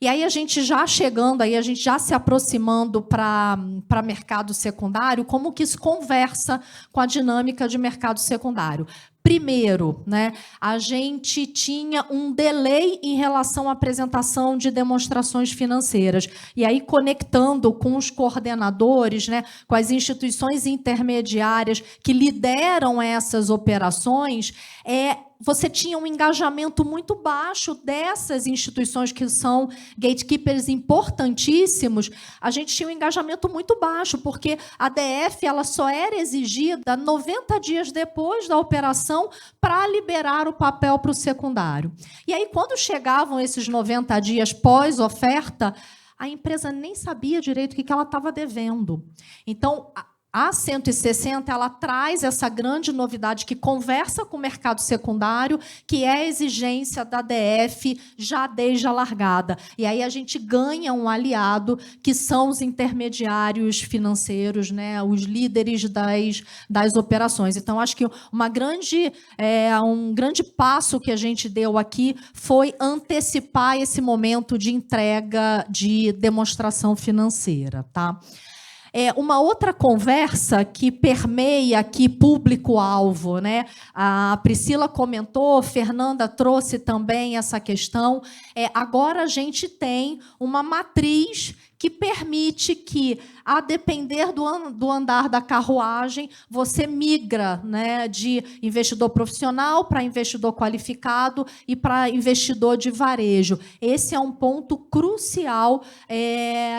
E aí a gente já chegando, aí a gente já se aproximando para mercado secundário, como que isso conversa com a dinâmica de mercado secundário? Primeiro, né, a gente tinha um delay em relação à apresentação de demonstrações financeiras. E aí, conectando com os coordenadores, né, com as instituições intermediárias que lideram essas operações, você tinha um engajamento muito baixo dessas instituições que são gatekeepers importantíssimos. A gente tinha um engajamento muito baixo, porque a DF ela só era exigida 90 dias depois da operação licitação para liberar o papel para o secundário. E aí, quando chegavam esses 90 dias pós-oferta, a empresa nem sabia direito o que ela estava devendo. Então, a 160 ela traz essa grande novidade que conversa com o mercado secundário, que é a exigência da DF já desde a largada. E aí a gente ganha um aliado, que são os intermediários financeiros, né, os líderes das operações. Então, acho que um grande passo que a gente deu aqui foi antecipar esse momento de entrega de demonstração financeira, tá? Uma outra conversa que permeia aqui público-alvo, né? A Priscila comentou, Fernanda trouxe também essa questão. Agora a gente tem uma matriz que permite que, a depender do andar da carruagem, você migra, né, de investidor profissional para investidor qualificado e para investidor de varejo. Esse é um ponto crucial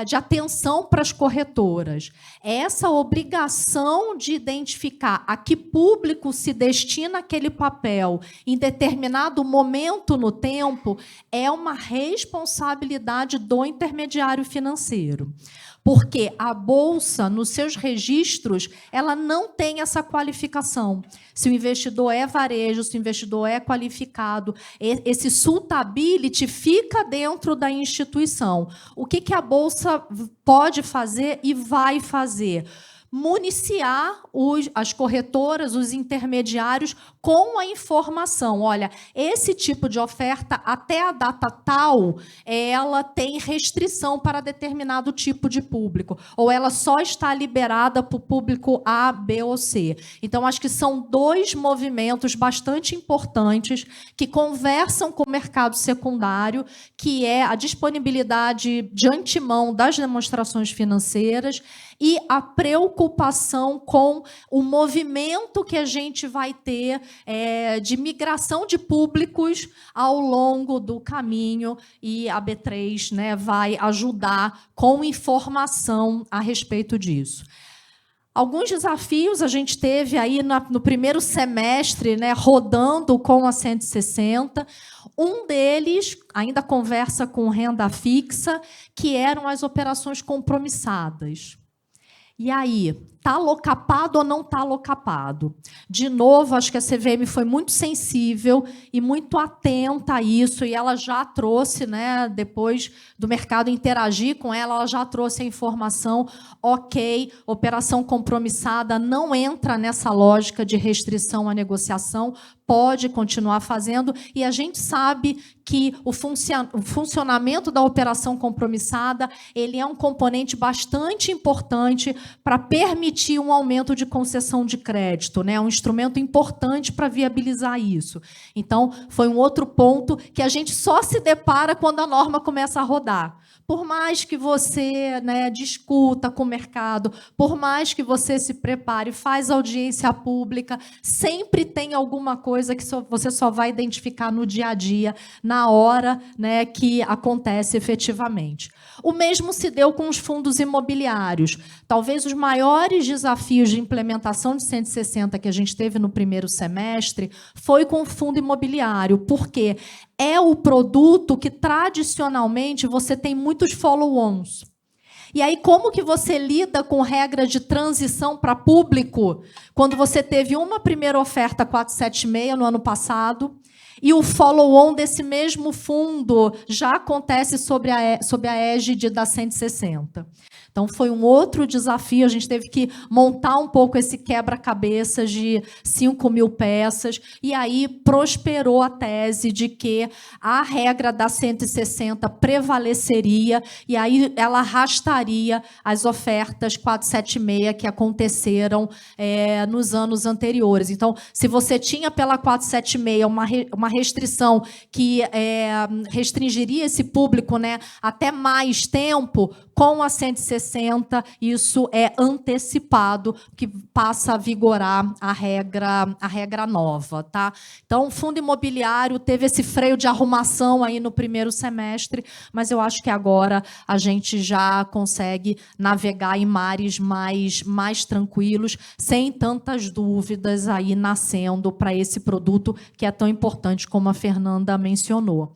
de atenção para as corretoras. Essa obrigação de identificar a que público se destina aquele papel em determinado momento no tempo é uma responsabilidade do intermediário financeiro. Porque a Bolsa, nos seus registros, ela não tem essa qualificação. Se o investidor é varejo, se o investidor é qualificado, esse suitability fica dentro da instituição. O que a Bolsa pode fazer e vai fazer? Municiar as corretoras, os intermediários, com a informação. Olha, esse tipo de oferta, até a data tal, ela tem restrição para determinado tipo de público, ou ela só está liberada para o público A, B ou C. Então, acho que são dois movimentos bastante importantes que conversam com o mercado secundário, que é a disponibilidade de antemão das demonstrações financeiras e a preocupação com o movimento que a gente vai ter de migração de públicos ao longo do caminho, e a B3, né, vai ajudar com informação a respeito disso. Alguns desafios a gente teve aí no primeiro semestre, né, rodando com a 160. Um deles, ainda conversa com renda fixa, que eram as operações compromissadas. E aí, está locapado ou não está locapado? De novo, acho que a CVM foi muito sensível e muito atenta a isso, e ela já trouxe, né, depois do mercado interagir com ela já trouxe a informação, ok, operação compromissada não entra nessa lógica de restrição à negociação, pode continuar fazendo, e a gente sabe que o funcionamento da operação compromissada ele é um componente bastante importante para permitir um aumento de concessão de crédito, né? É um instrumento importante para viabilizar isso. Então, foi um outro ponto que a gente só se depara quando a norma começa a rodar. Por mais que você, né, discuta com o mercado, por mais que você se prepare, faz audiência pública, sempre tem alguma coisa que você só vai identificar no dia a dia, na hora, né, que acontece efetivamente. O mesmo se deu com os fundos imobiliários. Talvez os maiores desafios de implementação de 160 que a gente teve no primeiro semestre foi com o fundo imobiliário, porque é o produto que, tradicionalmente, você tem muitos follow-ons. E aí, como que você lida com regra de transição para público quando você teve uma primeira oferta 476 no ano passado e o follow-on desse mesmo fundo já acontece sob a égide da 160? Então, foi um outro desafio, a gente teve que montar um pouco esse quebra-cabeças de 5.000 peças, e aí prosperou a tese de que a regra da 160 prevaleceria, e aí ela arrastaria as ofertas 476 que aconteceram nos anos anteriores. Então, se você tinha pela 476 uma restrição que restringiria esse público, né, até mais tempo, com a 160, isso é antecipado, que passa a vigorar a regra nova, tá? Então, o fundo imobiliário teve esse freio de arrumação aí no primeiro semestre, mas eu acho que agora a gente já consegue navegar em mares mais tranquilos, sem tantas dúvidas aí nascendo para esse produto que é tão importante como a Fernanda mencionou.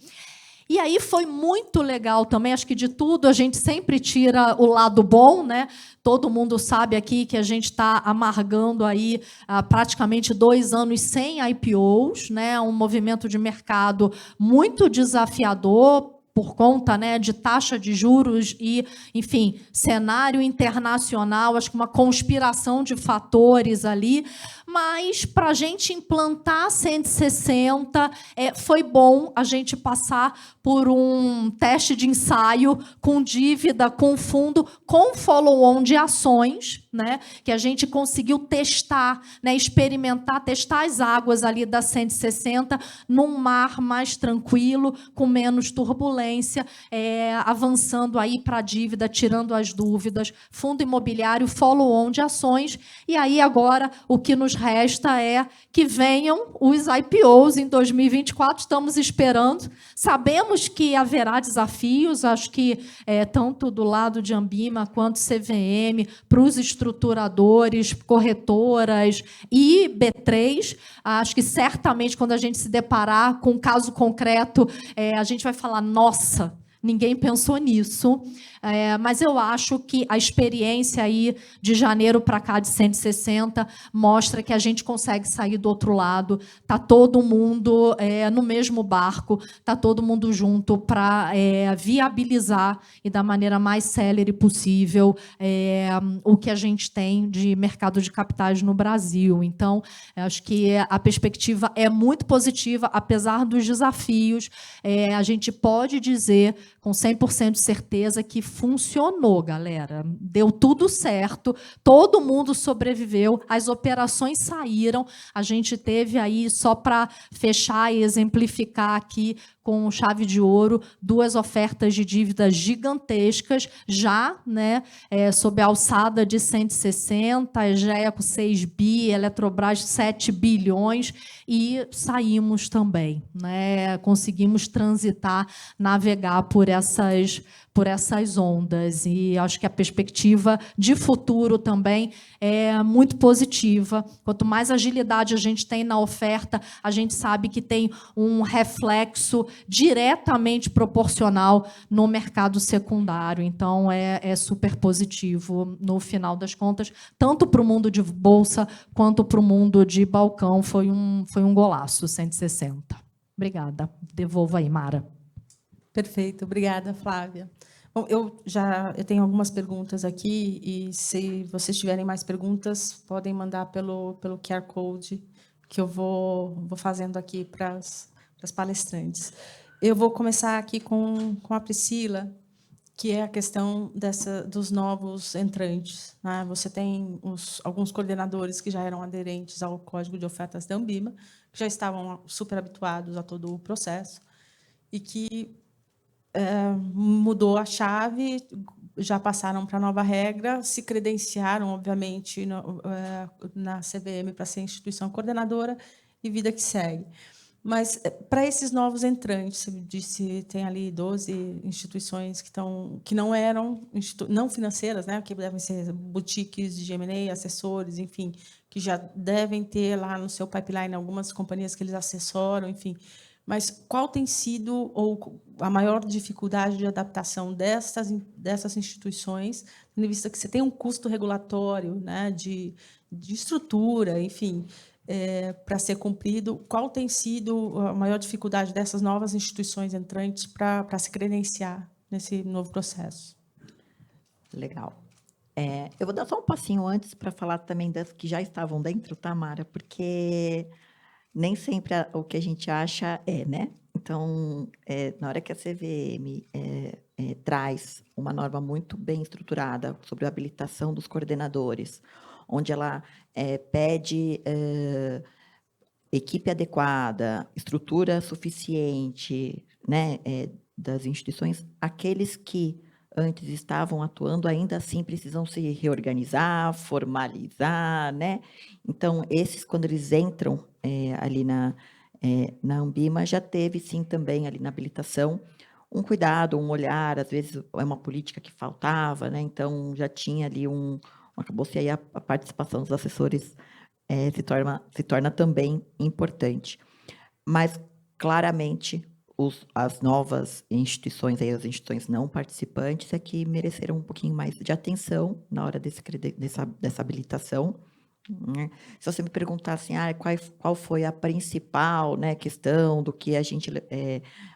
E aí foi muito legal também, acho que de tudo a gente sempre tira o lado bom, né? Todo mundo sabe aqui que a gente está amargando aí praticamente 2 anos sem IPOs, né? Um movimento de mercado muito desafiador, por conta, né, de taxa de juros e, enfim, cenário internacional, acho que uma conspiração de fatores ali, mas para a gente implantar 160, foi bom a gente passar por um teste de ensaio com dívida, com fundo, com follow-on de ações, né, que a gente conseguiu testar, né, experimentar, testar as águas ali da 160 num mar mais tranquilo, com menos turbulência, avançando aí para a dívida, tirando as dúvidas, fundo imobiliário, follow-on de ações, e aí agora o que nos resta é que venham os IPOs em 2024, estamos esperando, sabemos que haverá desafios, acho que tanto do lado de Ambima quanto CVM, para os estruturadores, corretoras e B3, acho que certamente quando a gente se deparar com um caso concreto, a gente vai falar, nossa, ninguém pensou nisso, mas eu acho que a experiência aí de janeiro para cá de 160 mostra que a gente consegue sair do outro lado, está todo mundo no mesmo barco, está todo mundo junto para viabilizar e da maneira mais célere possível o que a gente tem de mercado de capitais no Brasil. Então, acho que a perspectiva é muito positiva, apesar dos desafios, a gente pode dizer com 100% de certeza que funcionou, galera. Deu tudo certo, todo mundo sobreviveu, as operações saíram, a gente teve aí, só para fechar e exemplificar aqui com chave de ouro, 2 ofertas de dívidas gigantescas, já, né, sob a alçada de 160, a Egea com 6 bi, Eletrobras 7 bilhões, e saímos também, né, conseguimos transitar, navegar por essas ondas, e acho que a perspectiva de futuro também é muito positiva. Quanto mais agilidade a gente tem na oferta, a gente sabe que tem um reflexo diretamente proporcional no mercado secundário. Então, é super positivo no final das contas, tanto para o mundo de bolsa quanto para o mundo de balcão. Foi um golaço, 160. Obrigada. Devolvo aí, Mara. Perfeito, obrigada, Flávia. Bom, eu tenho algumas perguntas aqui, e se vocês tiverem mais perguntas, podem mandar pelo QR Code, que eu vou fazendo aqui para as palestrantes. Eu vou começar aqui com a Priscila, que é a questão dos novos entrantes, né? Você tem alguns coordenadores que já eram aderentes ao Código de Ofertas da Ambima, que já estavam super habituados a todo o processo, e que mudou a chave, já passaram para a nova regra, se credenciaram, obviamente, na CVM para ser instituição coordenadora, e vida que segue. Mas, para esses novos entrantes, você disse, tem ali 12 instituições que não eram não financeiras, né, que devem ser boutiques de M&A, assessores, enfim, que já devem ter lá no seu pipeline algumas companhias que eles assessoram, enfim. Mas qual tem sido a maior dificuldade de adaptação dessas instituições, tendo em vista que você tem um custo regulatório, né, de estrutura, enfim, para ser cumprido? Qual tem sido a maior dificuldade dessas novas instituições entrantes para se credenciar nesse novo processo? Legal. Eu vou dar só um passinho antes para falar também das que já estavam dentro, tá, Mara? Porque nem sempre o que a gente acha né? Então, na hora que a CVM traz uma norma muito bem estruturada sobre a habilitação dos coordenadores, onde ela pede equipe adequada, estrutura suficiente, né, das instituições, aqueles que antes estavam atuando, ainda assim precisam se reorganizar, formalizar, né? Então, esses, quando eles entram ali na Ambima, já teve, sim, também ali na habilitação, um cuidado, um olhar, às vezes é uma política que faltava, né? Então, já tinha ali acabou-se aí a participação dos assessores se torna também importante. Mas, claramente, as novas instituições, aí, as instituições não participantes, é que mereceram um pouquinho mais de atenção na hora dessa habilitação. Né? Se você me perguntar assim, qual foi a principal, né, questão do que a gente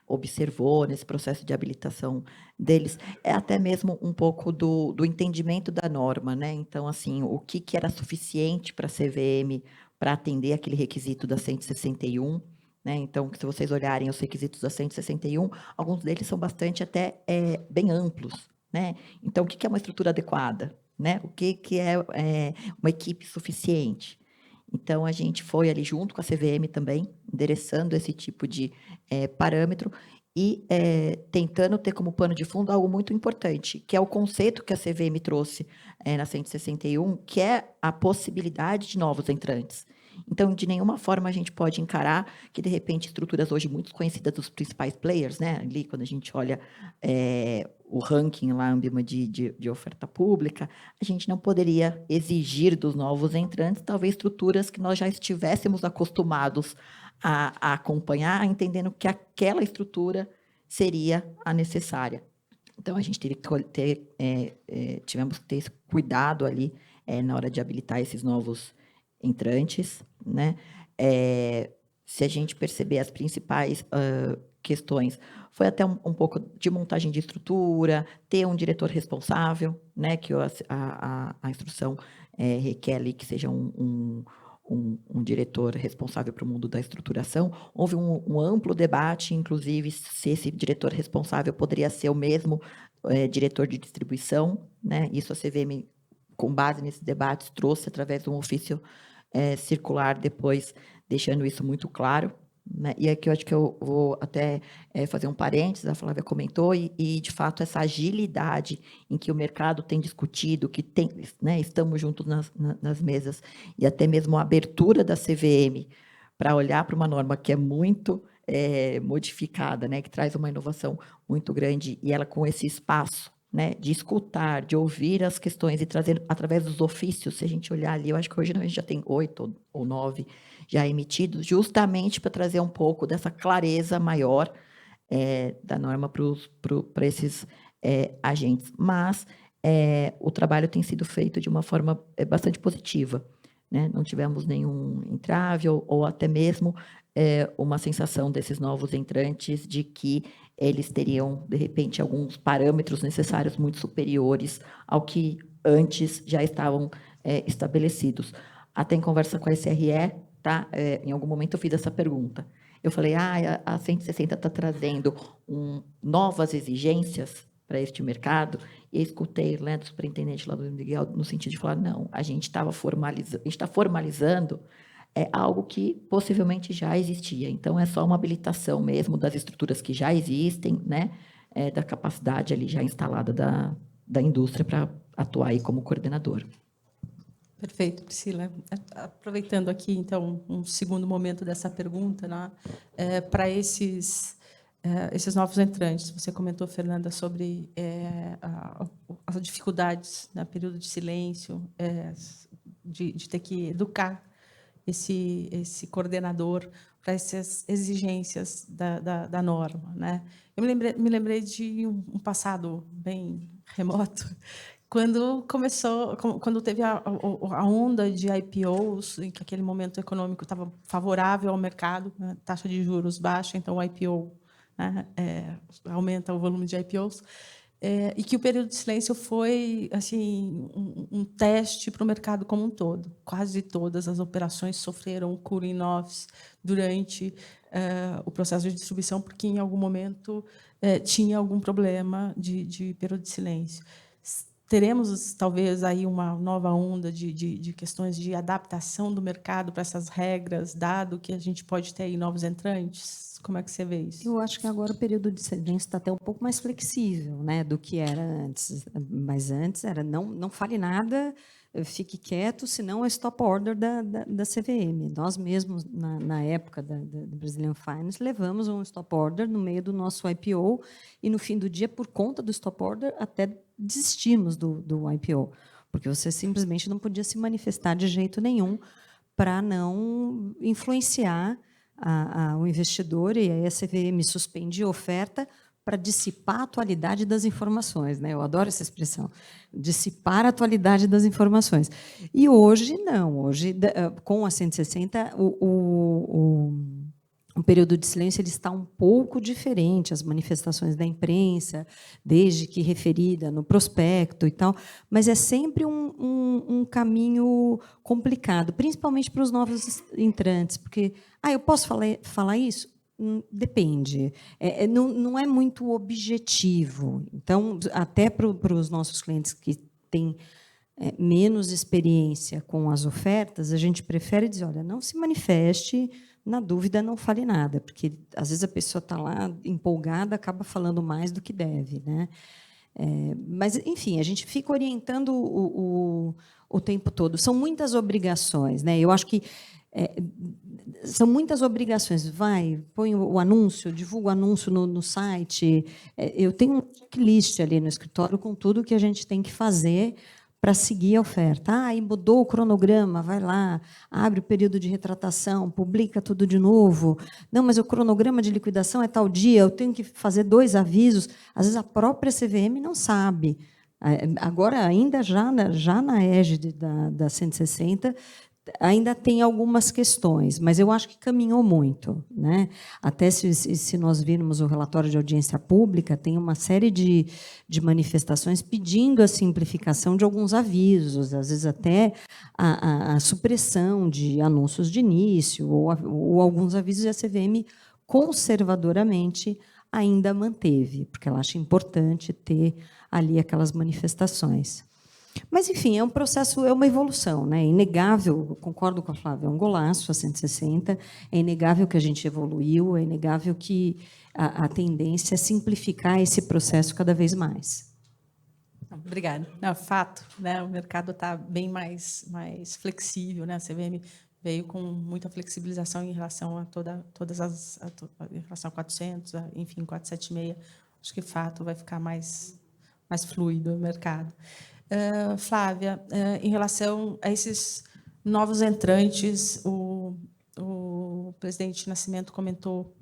observou nesse processo de habilitação deles, é até mesmo um pouco do entendimento da norma, né? Então, assim, o que era suficiente para a CVM para atender aquele requisito da 161, né? Então, se vocês olharem os requisitos da 161, alguns deles são bastante até bem amplos, né? Então, o que é uma estrutura adequada? Né? O que é uma equipe suficiente? Então, a gente foi ali junto com a CVM também, endereçando esse tipo de parâmetro e tentando ter como pano de fundo algo muito importante, que é o conceito que a CVM trouxe na 161, que é a possibilidade de novos entrantes. Então, de nenhuma forma a gente pode encarar que, de repente, estruturas hoje muito conhecidas dos principais players, né? Ali, quando a gente olha o ranking lá, Ambima, de oferta pública, a gente não poderia exigir dos novos entrantes, talvez, estruturas que nós já estivéssemos acostumados a acompanhar, entendendo que aquela estrutura seria a necessária. Então, a gente tivemos que ter esse cuidado ali na hora de habilitar esses novos entrantes, né? Se a gente perceber as principais questões, foi até um pouco de montagem de estrutura, ter um diretor responsável, né? Que a instrução requer ali que seja um diretor responsável para o mundo da estruturação. Houve um amplo debate, inclusive, se esse diretor responsável poderia ser o mesmo diretor de distribuição, né? Isso a CVM, com base nesses debates, trouxe através de um ofício circular depois, deixando isso muito claro. Né? E aqui eu acho que eu vou até fazer um parênteses, a Flávia comentou, e, de fato, essa agilidade em que o mercado tem discutido, que tem, né, estamos juntos nas mesas, e até mesmo a abertura da CVM para olhar para uma norma que é muito modificada, né, que traz uma inovação muito grande, e ela com esse espaço, né, de escutar, de ouvir as questões e trazer através dos ofícios. Se a gente olhar ali, eu acho que hoje a gente já tem 8 ou 9 já emitidos, justamente para trazer um pouco dessa clareza maior da norma para esses agentes. Mas o trabalho tem sido feito de uma forma bastante positiva, né? Não tivemos nenhum entrave ou até mesmo uma sensação desses novos entrantes de que eles teriam, de repente, alguns parâmetros necessários muito superiores ao que antes já estavam estabelecidos. Até em conversa com a SRE, tá? Em algum momento eu fiz essa pergunta. Eu falei, a 160 está trazendo novas exigências para este mercado, e escutei, né, do superintendente lá do Miguel, no sentido de falar, não, a gente está formalizando algo que possivelmente já existia. Então, é só uma habilitação mesmo das estruturas que já existem, né, da capacidade ali já instalada da indústria para atuar aí como coordenador. Perfeito, Priscila. Aproveitando aqui, então, um segundo momento dessa pergunta, né, para esses novos entrantes, você comentou, Fernanda, sobre as dificuldades no período de silêncio, de ter que educar esse coordenador para essas exigências da norma, né? Eu me lembrei de um passado bem remoto, quando teve a onda de IPOs, em que aquele momento econômico estava favorável ao mercado, né, taxa de juros baixa, então o IPO, né, aumenta o volume de IPOs, e que o período de silêncio foi assim um teste para o mercado como um todo. Quase todas as operações sofreram cooling-offs durante o processo de distribuição, porque em algum momento tinha algum problema de período de silêncio. teremos, talvez, aí uma nova onda de questões de adaptação do mercado para essas regras, dado que a gente pode ter aí novos entrantes? Como é que você vê isso? Eu acho que agora o período de silêncio está até um pouco mais flexível, né, do que era antes. Mas antes era não fale nada, fique quieto, senão é stop order da CVM. Nós mesmos, na época do Brazilian Finance, levamos um stop order no meio do nosso IPO e, no fim do dia, por conta do stop order, até desistimos do IPO, porque você simplesmente não podia se manifestar de jeito nenhum para não influenciar o investidor, e aí a CVM suspende a oferta para dissipar a atualidade das informações, né? Eu adoro essa expressão, dissipar a atualidade das informações. E hoje não, hoje com a 160 o período de silêncio ele está um pouco diferente, as manifestações da imprensa, desde que referida no prospecto e tal, mas é sempre um caminho complicado, principalmente para os novos entrantes, porque eu posso falar isso? Depende. Não é muito objetivo. Então, até para os nossos clientes que têm menos experiência com as ofertas, a gente prefere dizer, olha, não se manifeste, na dúvida, não fale nada, porque, às vezes, a pessoa está lá empolgada, acaba falando mais do que deve, né? Mas, enfim, a gente fica orientando o tempo todo. São muitas obrigações, né? Eu acho que são muitas obrigações. Põe o anúncio, divulga o anúncio no site. Eu tenho um checklist ali no escritório com tudo que a gente tem que fazer para seguir a oferta. E mudou o cronograma, vai lá, abre o período de retratação, publica tudo de novo. Não, mas o cronograma de liquidação é tal dia, eu tenho que fazer 2 avisos. Às vezes, a própria CVM não sabe. Agora, ainda já na égide da 160, ainda tem algumas questões, mas eu acho que caminhou muito, né? Até se nós virmos o relatório de audiência pública, tem uma série de manifestações pedindo a simplificação de alguns avisos, às vezes até a supressão de anúncios de início, ou alguns avisos e a CVM conservadoramente ainda manteve, porque ela acha importante ter ali aquelas manifestações. Mas, enfim, é um processo, é uma evolução, né? É inegável, concordo com a Flávia, é um golaço a 160, é inegável que a gente evoluiu, é inegável que a tendência é simplificar esse processo cada vez mais. Obrigada. Não, fato, né? O mercado está bem mais flexível, né? A CVM veio com muita flexibilização em relação a em relação a 400, enfim, 476. Acho que, fato, vai ficar mais fluido o mercado. Flávia, em relação a esses novos entrantes, o presidente Nascimento comentou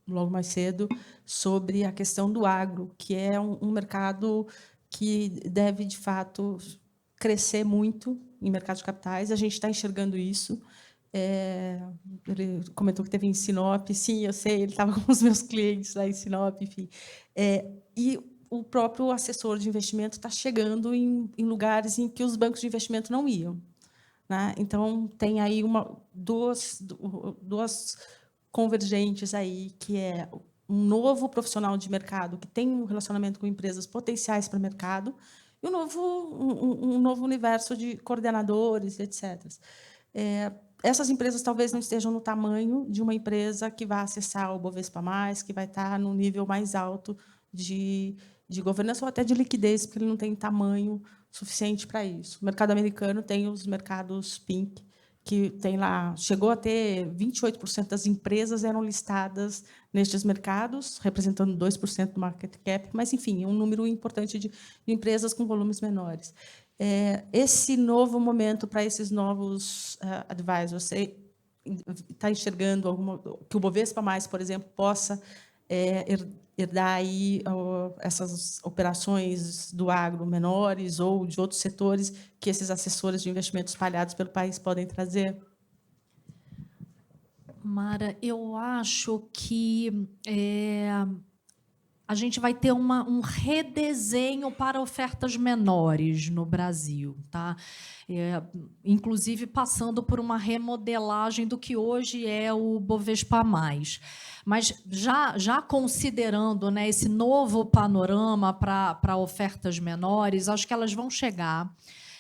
logo mais cedo sobre a questão do agro, que é um mercado que deve, de fato, crescer muito em mercado de capitais. A gente está enxergando isso. Ele comentou que teve em Sinop. Sim, eu sei, ele estava com os meus clientes lá em Sinop, enfim. E o próprio assessor de investimento está chegando em lugares em que os bancos de investimento não iam, né? Então, tem aí duas convergentes aí, que é um novo profissional de mercado que tem um relacionamento com empresas potenciais para o mercado e um novo universo de coordenadores, etc. Essas empresas talvez não estejam no tamanho de uma empresa que vai acessar o Bovespa+, que vai estar no nível mais alto de governança ou até de liquidez, porque ele não tem tamanho suficiente para isso. O mercado americano tem os mercados Pink, que tem lá, chegou a ter 28% das empresas eram listadas nestes mercados, representando 2% do market cap, mas, enfim, é um número importante de empresas com volumes menores. Esse novo momento para esses novos advisors, você está enxergando que o Bovespa+, por exemplo, possa herdar aí essas operações do agro menores ou de outros setores que esses assessores de investimento espalhados pelo país podem trazer? Mara, eu acho que a gente vai ter um redesenho para ofertas menores no Brasil, tá? Inclusive passando por uma remodelagem do que hoje é o Bovespa+. Mas já considerando, né, esse novo panorama para ofertas menores, acho que elas vão chegar.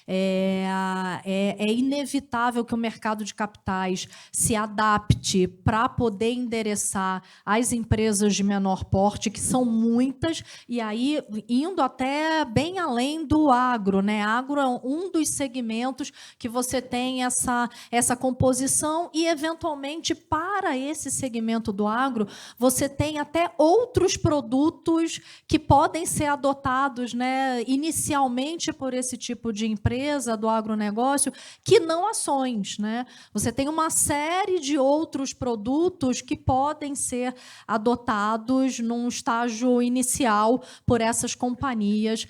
É inevitável que o mercado de capitais se adapte para poder endereçar as empresas de menor porte, que são muitas, e aí indo até bem além do agro, né? Agro é um dos segmentos que você tem essa composição e, eventualmente, para esse segmento do agro, você tem até outros produtos que podem ser adotados, né, inicialmente por esse tipo de empresa do agronegócio, que não ações, né? Você tem uma série de outros produtos que podem ser adotados num estágio inicial por essas companhias,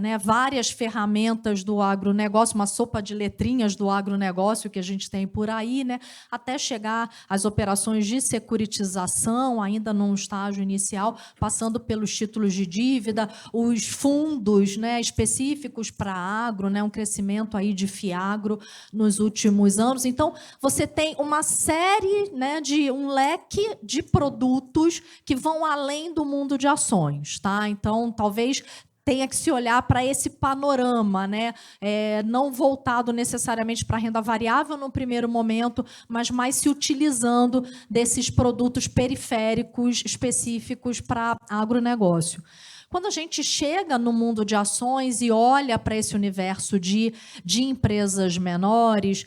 né? Várias ferramentas do agronegócio, uma sopa de letrinhas do agronegócio que a gente tem por aí, né? Até chegar às operações de securitização, ainda num estágio inicial, passando pelos títulos de dívida, os fundos, né, específicos para agro, né, um crescimento aí de FIAGRO nos últimos anos. Então, você tem uma série, né, um leque de produtos que vão além do mundo de ações, tá? Então, talvez tenha que se olhar para esse panorama, né? Não voltado necessariamente para a renda variável no primeiro momento, mas mais se utilizando desses produtos periféricos específicos para agronegócio. Quando a gente chega no mundo de ações e olha para esse universo de empresas menores,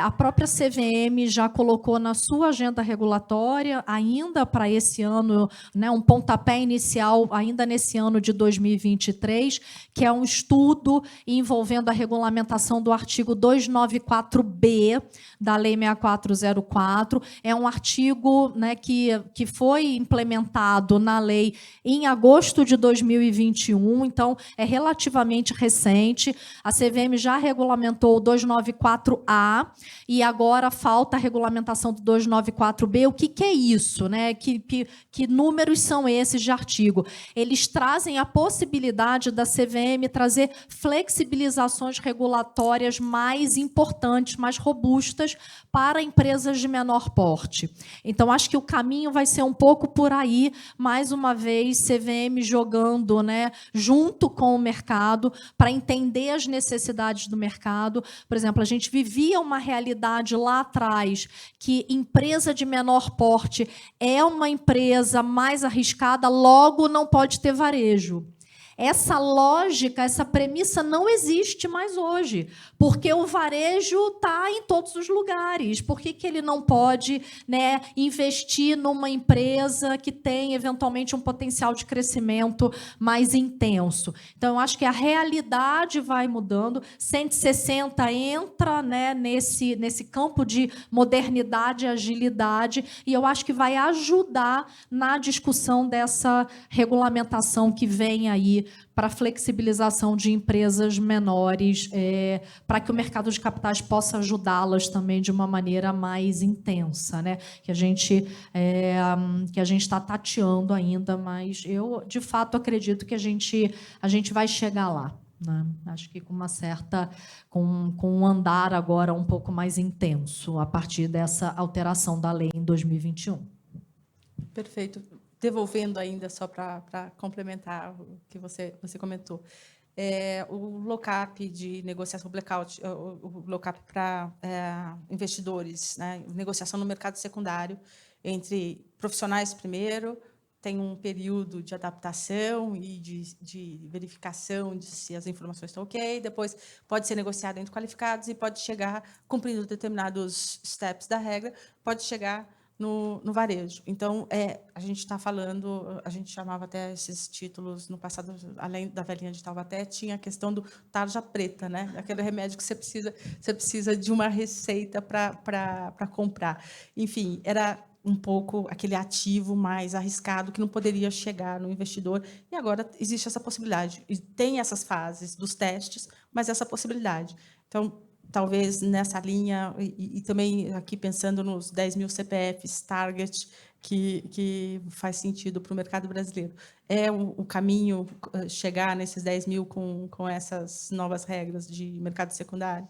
a própria CVM já colocou na sua agenda regulatória, ainda para esse ano, né, um pontapé inicial, ainda nesse ano de 2023, que é um estudo envolvendo a regulamentação do artigo 294B da Lei 6404. É um artigo, né, que foi implementado na lei em agosto de 2021, então é relativamente recente. A CVM já regulamentou o 294A e agora falta a regulamentação do 294B. O que é isso, né? Que números são esses de artigo? Eles trazem a possibilidade da CVM trazer flexibilizações regulatórias mais importantes, mais robustas para empresas de menor porte. Então, acho que o caminho vai ser um pouco por aí, mais uma vez, CVM jogando, né, junto com o mercado, para entender as necessidades do mercado. Por exemplo, a gente vivia uma realidade lá atrás que empresa de menor porte é uma empresa mais arriscada, logo não pode ter varejo. Essa lógica, essa premissa não existe mais hoje, porque o varejo está em todos os lugares. Por que ele não pode, né, investir numa empresa que tem, eventualmente, um potencial de crescimento mais intenso? Então, eu acho que a realidade vai mudando. 160 entra, né, nesse campo de modernidade e agilidade, e eu acho que vai ajudar na discussão dessa regulamentação que vem aí para a flexibilização de empresas menores, para que o mercado de capitais possa ajudá-las também de uma maneira mais intensa, né? Que a gente está tateando ainda, mas eu, de fato, acredito que a gente vai chegar lá, né? Acho que com um andar agora um pouco mais intenso, a partir dessa alteração da lei em 2021. Perfeito. Devolvendo ainda, só para complementar o que você comentou, o lock-up de negociação, o lock-up para investidores, né, negociação no mercado secundário, entre profissionais primeiro, tem um período de adaptação e de verificação de se as informações estão ok, depois pode ser negociado entre qualificados e pode chegar, cumprindo determinados steps da regra, pode chegar no varejo. Então, a gente está falando, a gente chamava até esses títulos no passado, além da velhinha de Taubaté, tinha a questão do tarja preta, né? Aquele remédio que você precisa de uma receita para comprar. Enfim, era um pouco aquele ativo mais arriscado que não poderia chegar no investidor, e agora existe essa possibilidade. E tem essas fases dos testes, mas essa possibilidade. Então, talvez nessa linha, e também aqui pensando nos 10 mil CPFs target, que faz sentido para o mercado brasileiro. É o caminho chegar nesses 10 mil com essas novas regras de mercado secundário?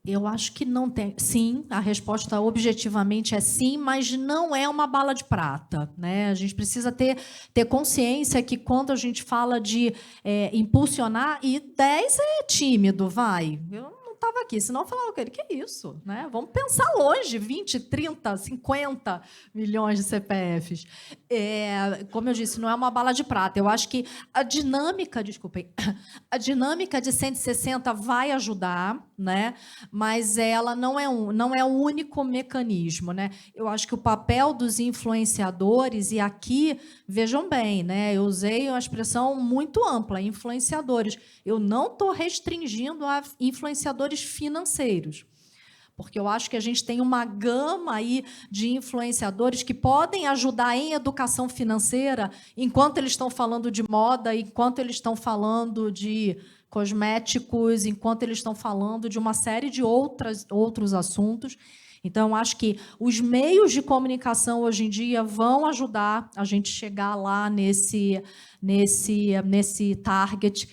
Eu acho que não tem. Sim, a resposta objetivamente é sim, mas não é uma bala de prata, né? A gente precisa ter consciência que quando a gente fala de impulsionar, e 10 é tímido, vai. Eu não estava aqui, senão eu falava, que é isso? Né? Vamos pensar longe, 20, 30, 50 milhões de CPFs. Como eu disse, não é uma bala de prata. Eu acho que a dinâmica, desculpem, a dinâmica de 160 vai ajudar, né? Mas ela não é o único mecanismo, né? Eu acho que o papel dos influenciadores, e aqui, vejam bem, né? Eu usei uma expressão muito ampla, influenciadores. Eu não estou restringindo a influenciadores financeiros, porque eu acho que a gente tem uma gama aí de influenciadores que podem ajudar em educação financeira, enquanto eles estão falando de moda, enquanto eles estão falando de cosméticos, enquanto eles estão falando de uma série de outros assuntos. Então, eu acho que os meios de comunicação hoje em dia vão ajudar a gente chegar lá nesse target.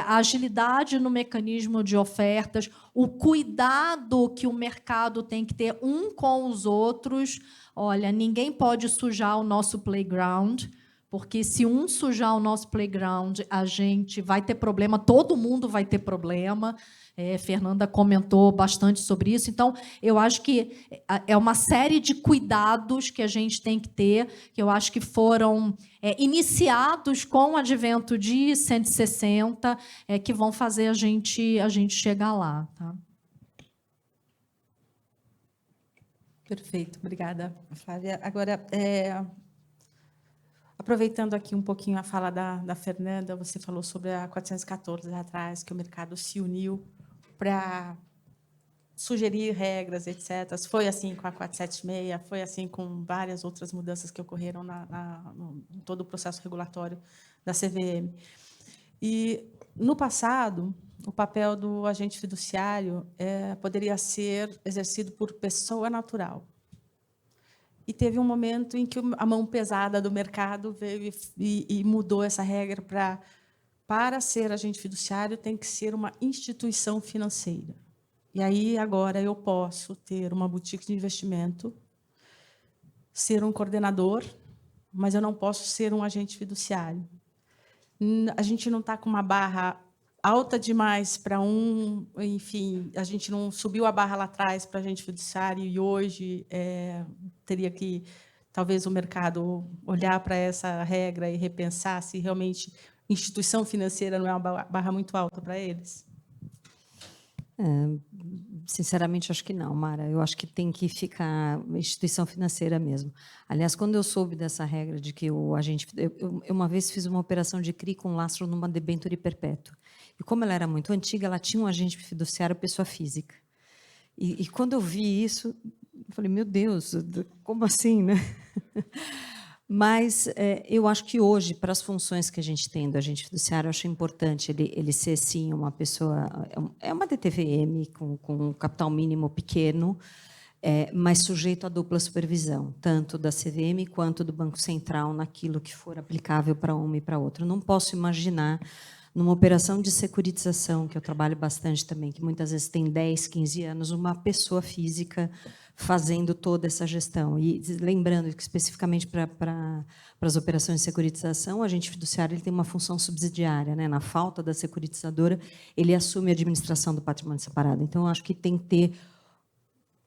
A agilidade no mecanismo de ofertas, o cuidado que o mercado tem que ter um com os outros. Olha, ninguém pode sujar o nosso playground, porque se um sujar o nosso playground, a gente vai ter problema, todo mundo vai ter problema. Fernanda comentou bastante sobre isso. Então, eu acho que é uma série de cuidados que a gente tem que ter, que eu acho que foram iniciados com o advento de 160, que vão fazer a gente chegar lá. Tá? Perfeito, obrigada, Flávia. Agora, aproveitando aqui um pouquinho a fala da Fernanda, você falou sobre a 414 atrás, que o mercado se uniu para sugerir regras, etc. Foi assim com a 476, foi assim com várias outras mudanças que ocorreram em todo o processo regulatório da CVM. E, no passado, o papel do agente fiduciário poderia ser exercido por pessoa natural. E teve um momento em que a mão pesada do mercado veio e mudou essa regra para ser agente fiduciário, tem que ser uma instituição financeira. E aí, agora, eu posso ter uma boutique de investimento, ser um coordenador, mas eu não posso ser um agente fiduciário. A gente não está com uma barra alta demais para enfim, a gente não subiu a barra lá atrás para agente fiduciário e hoje teria que, talvez, o mercado olhar para essa regra e repensar se realmente instituição financeira não é uma barra muito alta para eles? Sinceramente, acho que não, Mara. Eu acho que tem que ficar instituição financeira mesmo. Aliás, quando eu soube dessa regra de que o agente... Eu uma vez fiz uma operação de CRI com lastro numa debênture perpétua. E como ela era muito antiga, ela tinha um agente fiduciário pessoa física. E quando eu vi isso, eu falei, meu Deus, como assim, né? Mas eu acho que hoje, para as funções que a gente tem do agente fiduciário, eu acho importante ele ser, sim, uma pessoa... É uma DTVM com um capital mínimo pequeno, mas sujeito à dupla supervisão, tanto da CVM quanto do Banco Central, naquilo que for aplicável para uma e para outra. Eu não posso imaginar, numa operação de securitização, que eu trabalho bastante também, que muitas vezes tem 10, 15 anos, uma pessoa física fazendo toda essa gestão. E lembrando que, especificamente para as operações de securitização, o agente fiduciário ele tem uma função subsidiária, né? Na falta da securitizadora, ele assume a administração do patrimônio separado. Então, eu acho que tem que ter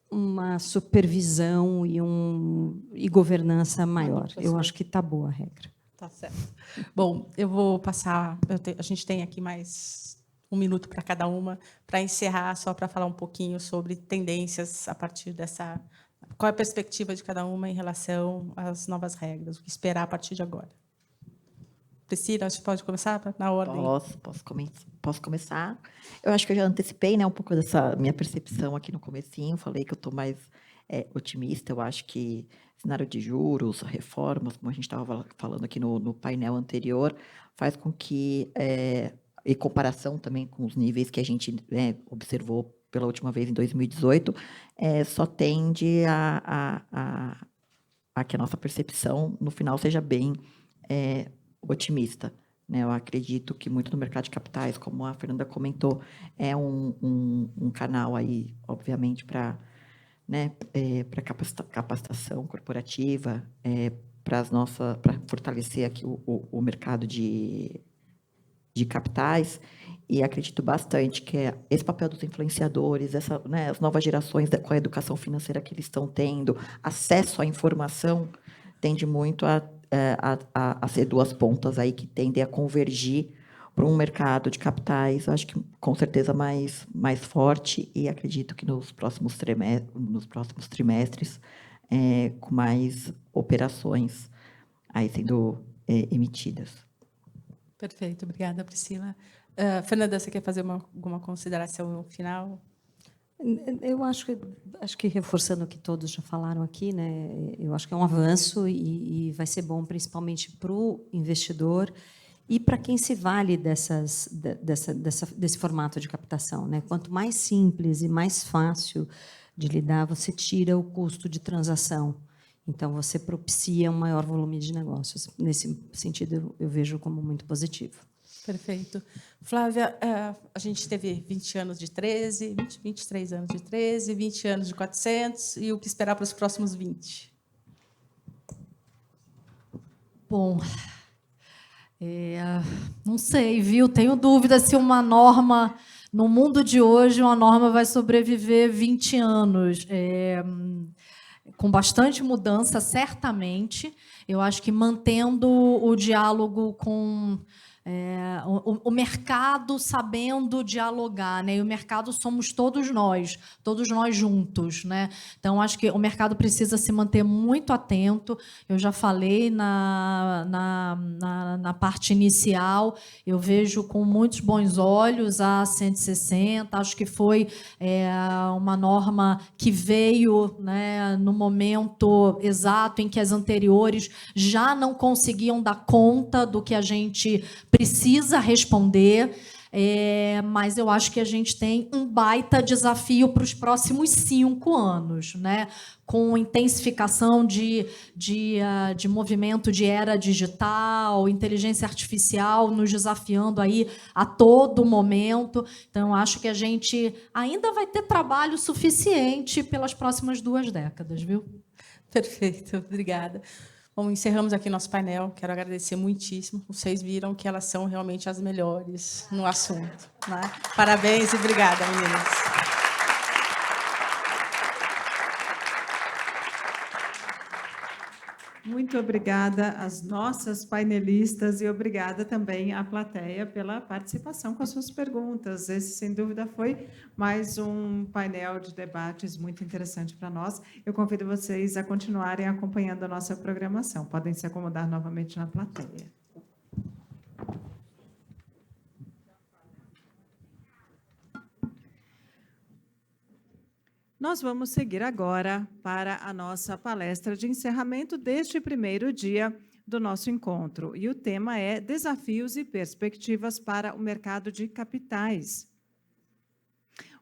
uma supervisão e governança maior. Eu acho que está boa a regra. Tá certo. Bom, eu vou passar... a gente tem aqui mais 1 minuto para cada uma, para encerrar, só para falar um pouquinho sobre tendências a partir dessa... Qual é a perspectiva de cada uma em relação às novas regras? O que esperar a partir de agora? Priscila, acho que pode começar na ordem? Posso começar. Eu acho que eu já antecipei, né, um pouco dessa minha percepção aqui no comecinho. Falei que eu estou mais otimista. Eu acho que cenário de juros, reformas, como a gente estava falando aqui no painel anterior, faz com que, em comparação também com os níveis que a gente observou pela última vez em 2018, só tende a a que a nossa percepção, no final, seja bem otimista, né? Eu acredito que muito no mercado de capitais, como a Fernanda comentou, é um canal aí, obviamente, para, né, para capacitação corporativa, para fortalecer aqui o mercado de capitais, e acredito bastante que esse papel dos influenciadores, né, as novas gerações com a educação financeira que eles estão tendo, acesso à informação, tende muito a ser duas pontas aí que tendem a convergir para um mercado de capitais, acho que com certeza mais forte, e acredito que nos próximos trimestres, com mais operações aí sendo emitidas. Perfeito, obrigada, Priscila. Fernanda, você quer fazer alguma consideração final? Eu acho que reforçando o que todos já falaram aqui, né, eu acho que é um avanço e vai ser bom principalmente para o investidor e para quem se vale desse formato de captação, né? Quanto mais simples e mais fácil de lidar, você tira o custo de transação. Então, você propicia um maior volume de negócios. Nesse sentido, eu vejo como muito positivo. Perfeito. Flávia, a gente teve 20 anos de 13, 23 anos de 13, 20 anos de 400, e o que esperar para os próximos 20? Bom, não sei, viu? Tenho dúvida se uma norma, no mundo de hoje, uma norma vai sobreviver 20 anos. Com bastante mudança, certamente. Eu acho que mantendo o diálogo com o mercado, sabendo dialogar, né? E o mercado somos todos nós juntos, né? Então, acho que o mercado precisa se manter muito atento. Eu já falei na parte inicial, eu vejo com muitos bons olhos a 160, acho que foi uma norma que veio, né, no momento exato em que as anteriores já não conseguiam dar conta do que a gente precisa responder, mas eu acho que a gente tem um baita desafio para os próximos 5 anos, né? Com intensificação de movimento de era digital, inteligência artificial nos desafiando aí a todo momento. Então, acho que a gente ainda vai ter trabalho suficiente pelas próximas 2 décadas, viu? Perfeito, obrigada. Bom, encerramos aqui nosso painel. Quero agradecer muitíssimo. Vocês viram que elas são realmente as melhores no assunto, né? Parabéns e obrigada, meninas. Muito obrigada às nossas painelistas e obrigada também à plateia pela participação com as suas perguntas. Esse, sem dúvida, foi mais um painel de debates muito interessante para nós. Eu convido vocês a continuarem acompanhando a nossa programação. Podem se acomodar novamente na plateia. Nós vamos seguir agora para a nossa palestra de encerramento deste primeiro dia do nosso encontro. E o tema é Desafios e Perspectivas para o Mercado de Capitais.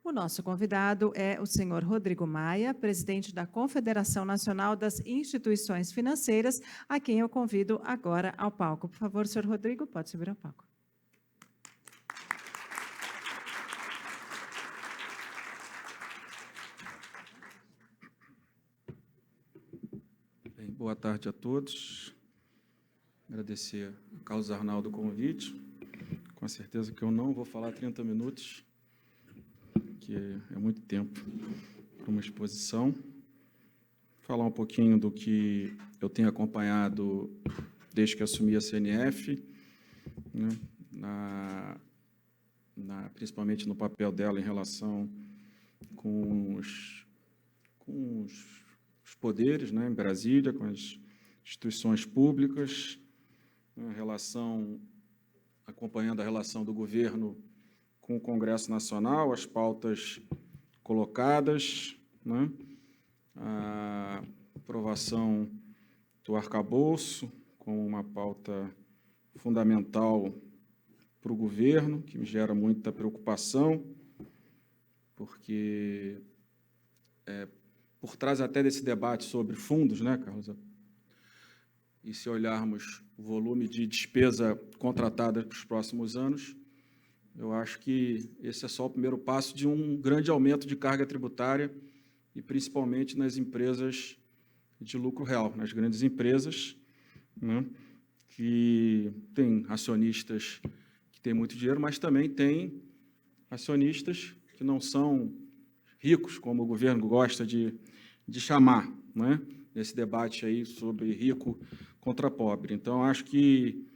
O nosso convidado é o senhor Rodrigo Maia, presidente da Confederação Nacional das Instituições Financeiras, a quem eu convido agora ao palco. Por favor, senhor Rodrigo, pode subir ao palco. Boa tarde a todos. Agradecer ao Carlos Arnaldo o convite. Com certeza que eu não vou falar 30 minutos, que é muito tempo para uma exposição. Falar um pouquinho do que eu tenho acompanhado desde que assumi a CNF, né, principalmente no papel dela em relação com os poderes, né, em Brasília, com as instituições públicas, acompanhando a relação do governo com o Congresso Nacional, as pautas colocadas, né, a aprovação do arcabouço como uma pauta fundamental para o governo, que me gera muita preocupação, porque por trás até desse debate sobre fundos, né, Carlos, e se olharmos o volume de despesa contratada para os próximos anos, eu acho que esse é só o primeiro passo de um grande aumento de carga tributária, e principalmente nas empresas de lucro real, nas grandes empresas, né, que têm acionistas que têm muito dinheiro, mas também tem acionistas que não são ricos, como o governo gosta de chamar, né, nesse debate aí sobre rico contra pobre. Então, acho que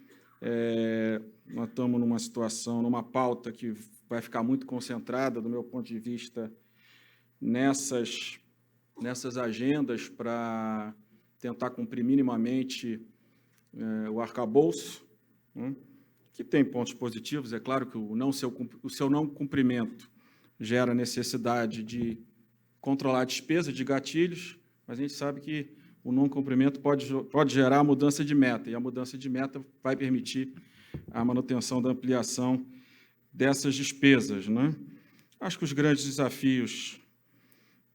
nós estamos numa situação, numa pauta que vai ficar muito concentrada, do meu ponto de vista, nessas agendas para tentar cumprir minimamente o arcabouço, né, que tem pontos positivos. É claro que o seu não cumprimento gera necessidade de controlar a despesa, de gatilhos, mas a gente sabe que o não cumprimento pode gerar a mudança de meta, e a mudança de meta vai permitir a manutenção da ampliação dessas despesas, né? Acho que os grandes desafios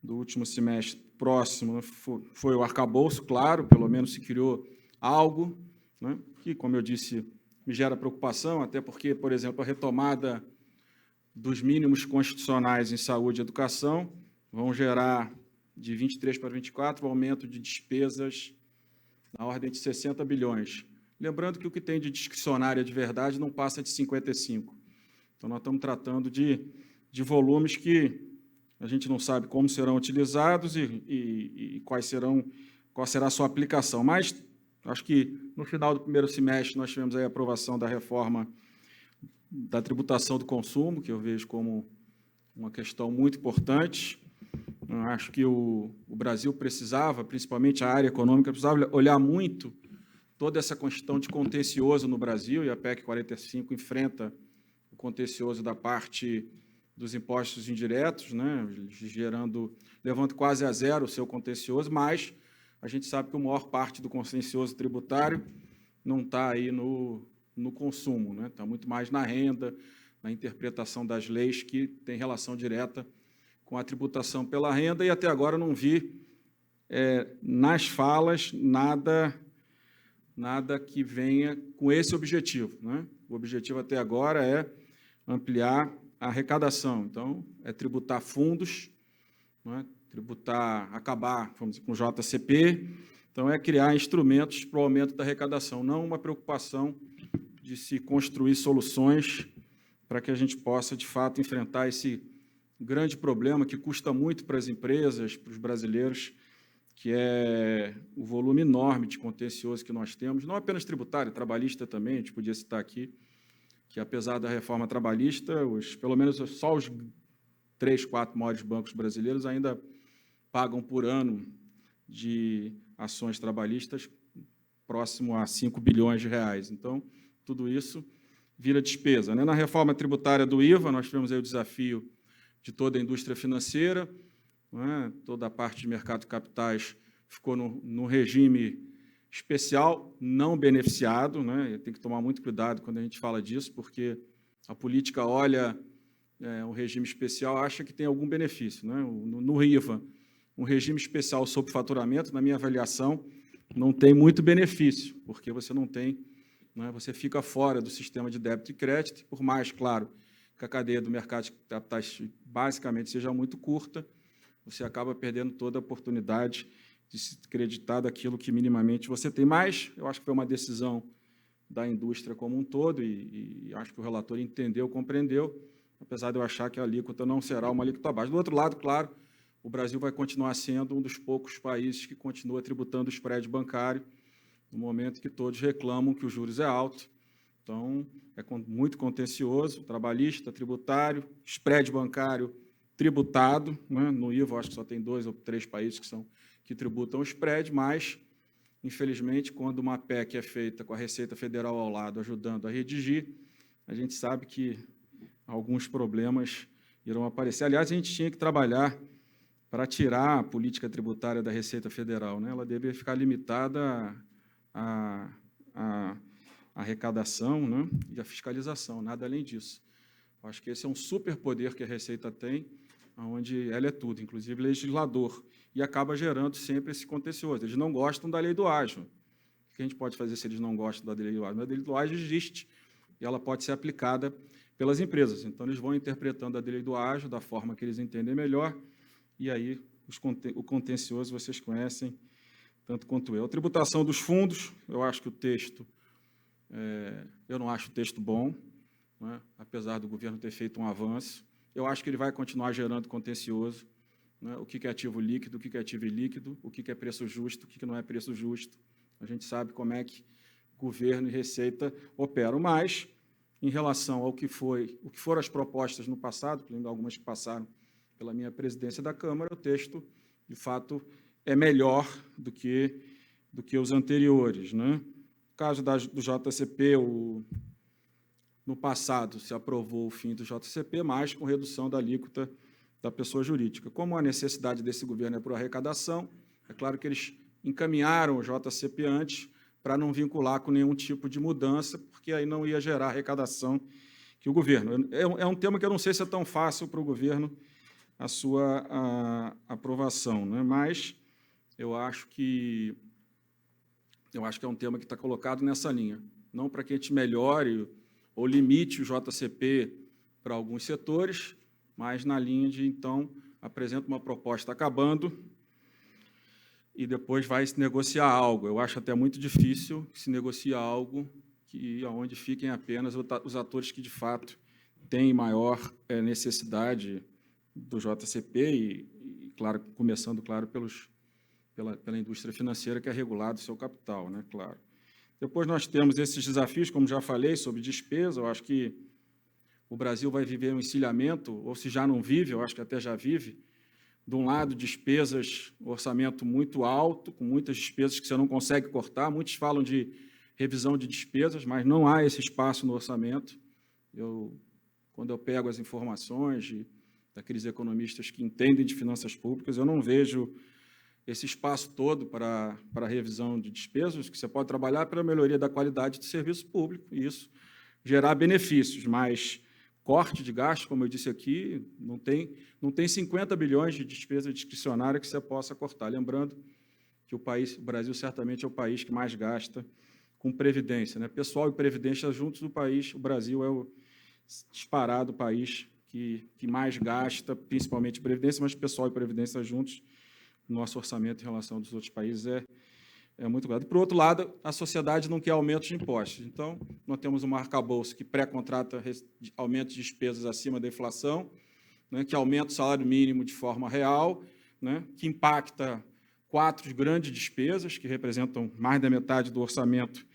do último semestre próximo foi o arcabouço, claro, pelo menos se criou algo, né, que, como eu disse, me gera preocupação, até porque, por exemplo, a retomada dos mínimos constitucionais em saúde e educação vão gerar, de 23 para 24, um aumento de despesas na ordem de 60 bilhões. Lembrando que o que tem de discricionária de verdade não passa de 55. Então, nós estamos tratando de volumes que a gente não sabe como serão utilizados e qual será a sua aplicação. Mas acho que, no final do primeiro semestre, nós tivemos aí a aprovação da reforma da tributação do consumo, que eu vejo como uma questão muito importante. Eu acho que o Brasil precisava, principalmente a área econômica, precisava olhar muito toda essa questão de contencioso no Brasil, e a PEC 45 enfrenta o contencioso da parte dos impostos indiretos, né, levando quase a zero o seu contencioso, mas a gente sabe que a maior parte do contencioso tributário não está aí no consumo, né, está muito mais na renda, na interpretação das leis que tem relação direta com a tributação pela renda, e até agora não vi nas falas nada que venha com esse objetivo, né? O objetivo até agora é ampliar a arrecadação, então é tributar fundos, né? Acabar, vamos dizer, com o JCP, então é criar instrumentos para o aumento da arrecadação, não uma preocupação de se construir soluções para que a gente possa, de fato, enfrentar esse grande problema que custa muito para as empresas, para os brasileiros, que é o volume enorme de contencioso que nós temos, não apenas tributário, trabalhista também, a gente podia citar aqui, que apesar da reforma trabalhista, pelo menos só os 3, 4 maiores bancos brasileiros ainda pagam por ano de ações trabalhistas próximo a 5 bilhões de reais. Então, tudo isso vira despesa, né? Na reforma tributária do IVA, nós tivemos aí o desafio de toda a indústria financeira, né? Toda a parte de mercado de capitais ficou no regime especial, não beneficiado, né? Tem que tomar muito cuidado quando a gente fala disso, porque a política olha o regime especial, acha que tem algum benefício, né? No IVA, um regime especial sobre faturamento, na minha avaliação, não tem muito benefício, porque você não tem, né? Você fica fora do sistema de débito e crédito, e por mais, claro, que a cadeia do mercado de capitais basicamente seja muito curta, você acaba perdendo toda a oportunidade de se acreditar daquilo que minimamente você tem. Mas eu acho que foi uma decisão da indústria como um todo, e acho que o relator entendeu, compreendeu, apesar de eu achar que a alíquota não será uma alíquota baixa. Do outro lado, claro, o Brasil vai continuar sendo um dos poucos países que continua tributando o spread bancário, no momento que todos reclamam que os juros é alto. Então, é muito contencioso, trabalhista, tributário, spread bancário tributado, né? No IVA, acho que só tem 2 ou 3 países que tributam o spread, mas, infelizmente, quando uma PEC é feita com a Receita Federal ao lado, ajudando a redigir, a gente sabe que alguns problemas irão aparecer. Aliás, a gente tinha que trabalhar para tirar a política tributária da Receita Federal, né? Ela deveria ficar limitada à arrecadação, né? E à fiscalização, nada além disso. Eu acho que esse é um superpoder que a Receita tem, onde ela é tudo, inclusive legislador, e acaba gerando sempre esse contencioso. Eles não gostam da lei do ágio, O que a gente pode fazer se eles não gostam da delei do ágio? A delei do ágio existe e ela pode ser aplicada pelas empresas. Então, eles vão interpretando a delei do ágio da forma que eles entendem melhor, e aí o contencioso vocês conhecem tanto quanto eu. A tributação dos fundos, eu acho que o texto, eu não acho o texto bom, né? Apesar do governo ter feito um avanço. Eu acho que ele vai continuar gerando contencioso, né? O que é ativo líquido, o que é ativo ilíquido, o que é preço justo, o que não é preço justo. A gente sabe como é que governo e Receita operam, mas, em relação ao que foram as propostas no passado, algumas que passaram pela minha presidência da Câmara, o texto, de fato, é melhor do que os anteriores, né? No caso do JCP, no passado se aprovou o fim do JCP, mas com redução da alíquota da pessoa jurídica. Como a necessidade desse governo é por arrecadação, é claro que eles encaminharam o JCP antes para não vincular com nenhum tipo de mudança, porque aí não ia gerar arrecadação que o governo. É um tema que eu não sei se é tão fácil para o governo a sua aprovação, né? Mas eu acho que é um tema que está colocado nessa linha. Não para que a gente melhore ou limite o JCP para alguns setores, mas na linha de, então, apresenta uma proposta acabando e depois vai se negociar algo. Eu acho até muito difícil que se negocie algo onde fiquem apenas os atores que, de fato, têm maior necessidade do JCP e claro, começando, claro, pela indústria financeira, que é regulado o seu capital, né? Claro. Depois nós temos esses desafios, como já falei, sobre despesa. Eu acho que o Brasil vai viver um encilhamento, ou se já não vive, eu acho que até já vive, de um lado, despesas, orçamento muito alto, com muitas despesas que você não consegue cortar. Muitos falam de revisão de despesas, mas não há esse espaço no orçamento. Quando eu pego as informações daqueles economistas que entendem de finanças públicas, eu não vejo esse espaço todo para a revisão de despesas, que você pode trabalhar pela melhoria da qualidade do serviço público, e isso gerar benefícios, mas corte de gasto, como eu disse aqui, não tem 50 bilhões de despesa discricionária que você possa cortar. Lembrando que o Brasil certamente é o país que mais gasta com previdência, né? Pessoal e previdência juntos do país, o Brasil é o disparado país que mais gasta, principalmente previdência, mas pessoal e previdência juntos, nosso orçamento em relação aos outros países é muito grande. Por outro lado, a sociedade não quer aumento de impostos. Então, nós temos um arcabouço que pré-contrata aumento de despesas acima da inflação, né, que aumenta o salário mínimo de forma real, né, que impacta 4 grandes despesas, que representam mais da metade do orçamento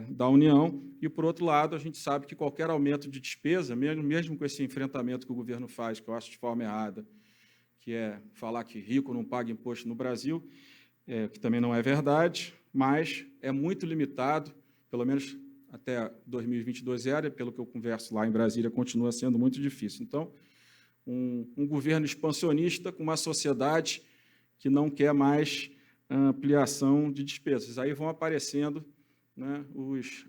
da União. E, por outro lado, a gente sabe que qualquer aumento de despesa, mesmo com esse enfrentamento que o governo faz, que eu acho de forma errada, que é falar que rico não paga imposto no Brasil, que também não é verdade, mas é muito limitado, pelo menos até 2022 era, pelo que eu converso lá em Brasília, continua sendo muito difícil. Então, um governo expansionista com uma sociedade que não quer mais ampliação de despesas. Aí vão aparecendo, né,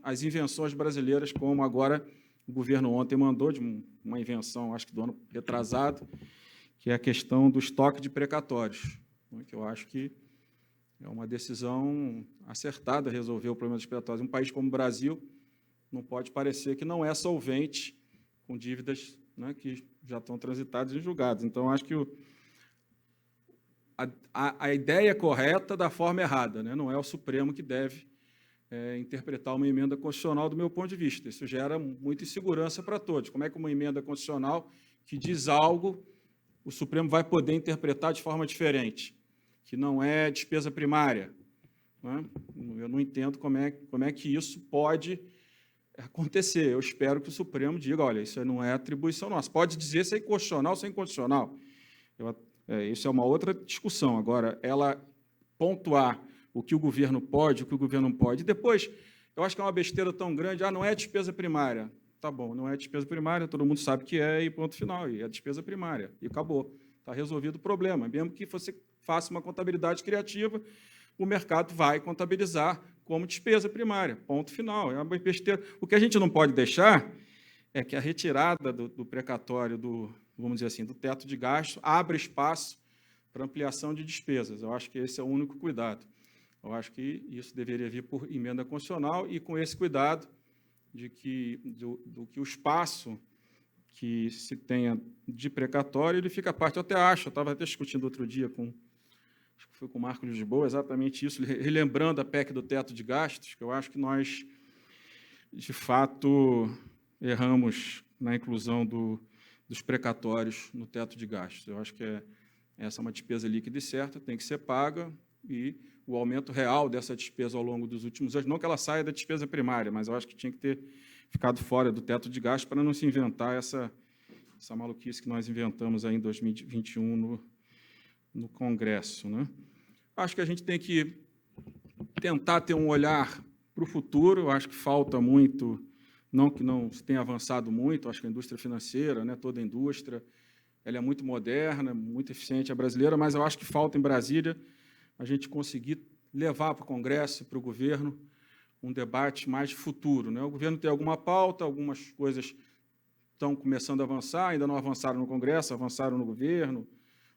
as invenções brasileiras, como agora o governo ontem mandou, de uma invenção, acho que do ano retrasado, que é a questão do estoque de precatórios, né, que eu acho que é uma decisão acertada resolver o problema dos precatórios. Um país como o Brasil não pode parecer que não é solvente com dívidas, né, que já estão transitadas em julgados. Então, acho que a ideia é correta da forma errada, né? Não é o Supremo que deve interpretar uma emenda constitucional do meu ponto de vista. Isso gera muita insegurança para todos. Como é que uma emenda constitucional que diz algo, o Supremo vai poder interpretar de forma diferente, que não é despesa primária, né? Eu não entendo como é que isso pode acontecer. Eu espero que o Supremo diga, olha, isso não é atribuição nossa. Pode dizer se é inconstitucional ou se é inconstitucional. Isso é uma outra discussão. Agora, ela pontuar o que o governo pode, o que o governo não pode. E depois, eu acho que é uma besteira tão grande, não é despesa primária. Tá bom, não é despesa primária, todo mundo sabe que é, e ponto final, e é despesa primária, e acabou. Está resolvido o problema. Mesmo que você faça uma contabilidade criativa, o mercado vai contabilizar como despesa primária, ponto final. É uma besteira. O que a gente não pode deixar é que a retirada do precatório, vamos dizer assim, do teto de gasto, abra espaço para ampliação de despesas. Eu acho que esse é o único cuidado. Eu acho que isso deveria vir por emenda constitucional e com esse cuidado de que do que o espaço que se tenha de precatório, ele fica à parte. Eu até acho, eu estava até discutindo outro dia acho que foi com o Marco de Lisboa, exatamente isso, relembrando a PEC do teto de gastos, que eu acho que nós, de fato, erramos na inclusão dos precatórios no teto de gastos. Eu acho que essa é uma despesa líquida e certa, tem que ser paga, e o aumento real dessa despesa ao longo dos últimos anos, não que ela saia da despesa primária, mas eu acho que tinha que ter ficado fora do teto de gastos para não se inventar essa maluquice que nós inventamos aí em 2021 no Congresso, né? Acho que a gente tem que tentar ter um olhar para o futuro. Eu acho que falta muito, não que não se tenha avançado muito. Acho que a indústria financeira, né, toda a indústria, ela é muito moderna, muito eficiente, a brasileira, mas eu acho que falta em Brasília a gente conseguir levar para o Congresso, para o governo, um debate mais de futuro, né? O governo tem alguma pauta, algumas coisas estão começando a avançar, ainda não avançaram no Congresso, avançaram no governo,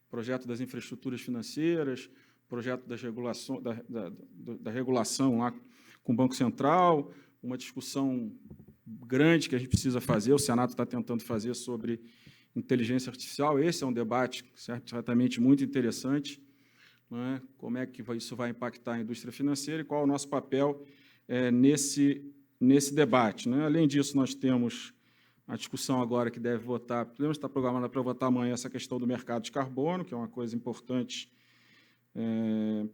projeto das infraestruturas financeiras, projeto da regulação lá com o Banco Central, uma discussão grande que a gente precisa fazer, o Senado está tentando fazer sobre inteligência artificial. Esse é um debate certamente muito interessante, né? Como é que isso vai impactar a indústria financeira e qual é o nosso papel nesse debate, né? Além disso, nós temos a discussão agora que deve votar, está programada para votar amanhã essa questão do mercado de carbono, que é uma coisa importante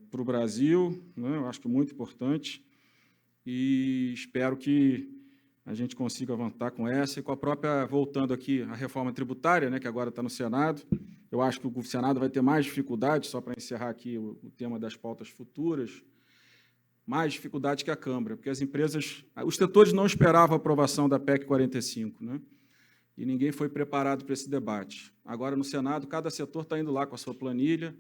para o Brasil, né? Eu acho que muito importante, e espero que a gente consiga avançar com essa e com a própria, voltando aqui, a reforma tributária, né, que agora está no Senado. Eu acho que o Senado vai ter mais dificuldade, só para encerrar aqui o tema das pautas futuras, mais dificuldade que a Câmara, porque as empresas, os setores não esperavam a aprovação da PEC 45, né? E ninguém foi preparado para esse debate. Agora, no Senado, cada setor está indo lá com a sua planilha,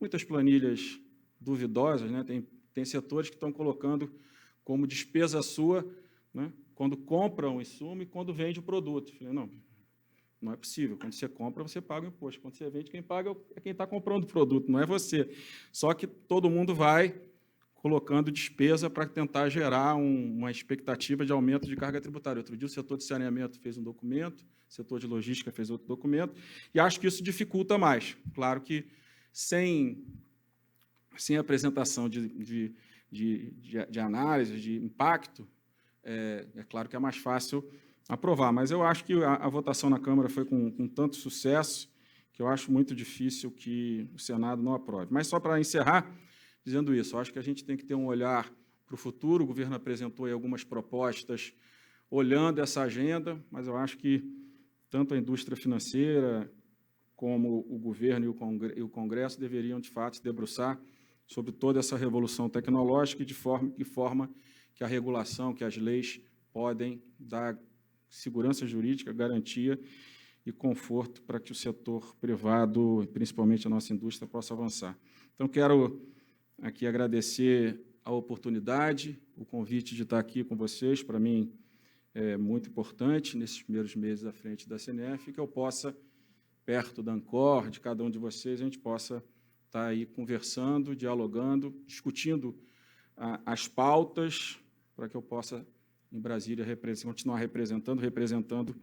muitas planilhas duvidosas, né? Tem setores que estão colocando como despesa sua, né, quando compra um insumo e quando vende o produto. Eu falei, não é possível. Quando você compra, você paga o imposto. Quando você vende, quem paga é quem está comprando o produto, não é você. Só que todo mundo vai colocando despesa para tentar gerar uma expectativa de aumento de carga tributária. Outro dia, o setor de saneamento fez um documento, o setor de logística fez outro documento, e acho que isso dificulta mais. Claro que, sem apresentação de análise, de impacto, é claro que é mais fácil aprovar, mas eu acho que a votação na Câmara foi com tanto sucesso que eu acho muito difícil que o Senado não aprove. Mas só para encerrar, dizendo isso, eu acho que a gente tem que ter um olhar para o futuro. O governo apresentou aí algumas propostas olhando essa agenda, mas eu acho que tanto a indústria financeira como o governo e o Congresso deveriam, de fato, se debruçar sobre toda essa revolução tecnológica e de forma que a regulação, que as leis podem dar segurança jurídica, garantia e conforto para que o setor privado, principalmente a nossa indústria, possa avançar. Então, quero aqui agradecer a oportunidade, o convite de estar aqui com vocês. Para mim é muito importante, nesses primeiros meses à frente da CNF, que eu possa, perto da Ancor, de cada um de vocês, a gente possa estar aí conversando, dialogando, discutindo as pautas, para que eu possa, em Brasília, continuar representando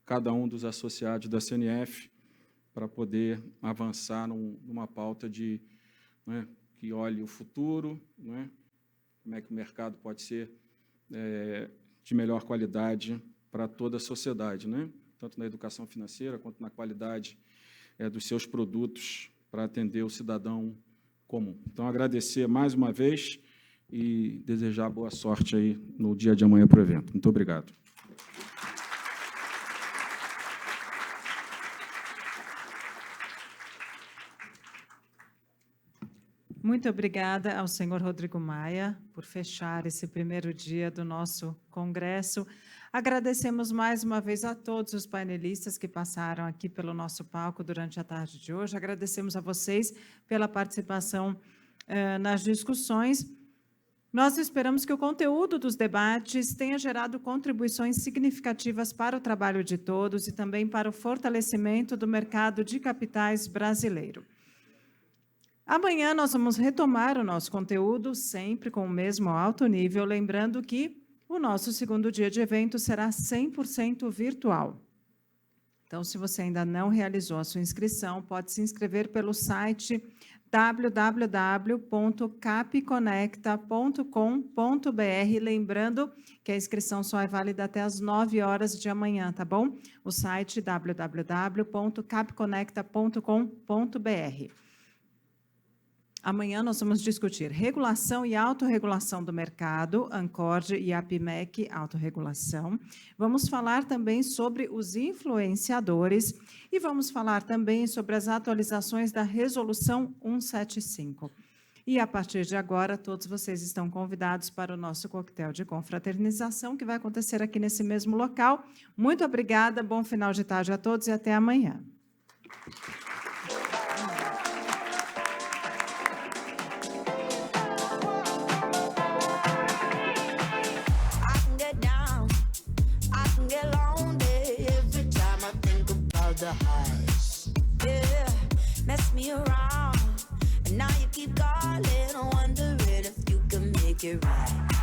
cada um dos associados da CNF, para poder avançar numa pauta né, que olhe o futuro, né, como é que o mercado pode ser de melhor qualidade para toda a sociedade, né, tanto na educação financeira quanto na qualidade dos seus produtos para atender o cidadão comum. Então, agradecer mais uma vez e desejar boa sorte aí no dia de amanhã para o evento. Muito obrigado. Muito obrigada ao senhor Rodrigo Maia por fechar esse primeiro dia do nosso congresso. Agradecemos mais uma vez a todos os painelistas que passaram aqui pelo nosso palco durante a tarde de hoje. Agradecemos a vocês pela participação nas discussões. Nós esperamos que o conteúdo dos debates tenha gerado contribuições significativas para o trabalho de todos e também para o fortalecimento do mercado de capitais brasileiro. Amanhã nós vamos retomar o nosso conteúdo, sempre com o mesmo alto nível, lembrando que o nosso segundo dia de evento será 100% virtual. Então, se você ainda não realizou a sua inscrição, pode se inscrever pelo site www.capconecta.com.br, lembrando que a inscrição só é válida até às 9 horas de amanhã, tá bom? O site www.capconecta.com.br. Amanhã nós vamos discutir regulação e autorregulação do mercado, Ancorde e APIMEC, autorregulação. Vamos falar também sobre os influenciadores e vamos falar também sobre as atualizações da Resolução 175. E, a partir de agora, todos vocês estão convidados para o nosso coquetel de confraternização, que vai acontecer aqui nesse mesmo local. Muito obrigada, bom final de tarde a todos e até amanhã. The highs, yeah, mess me around, and now you keep calling, wondering if you can make it right.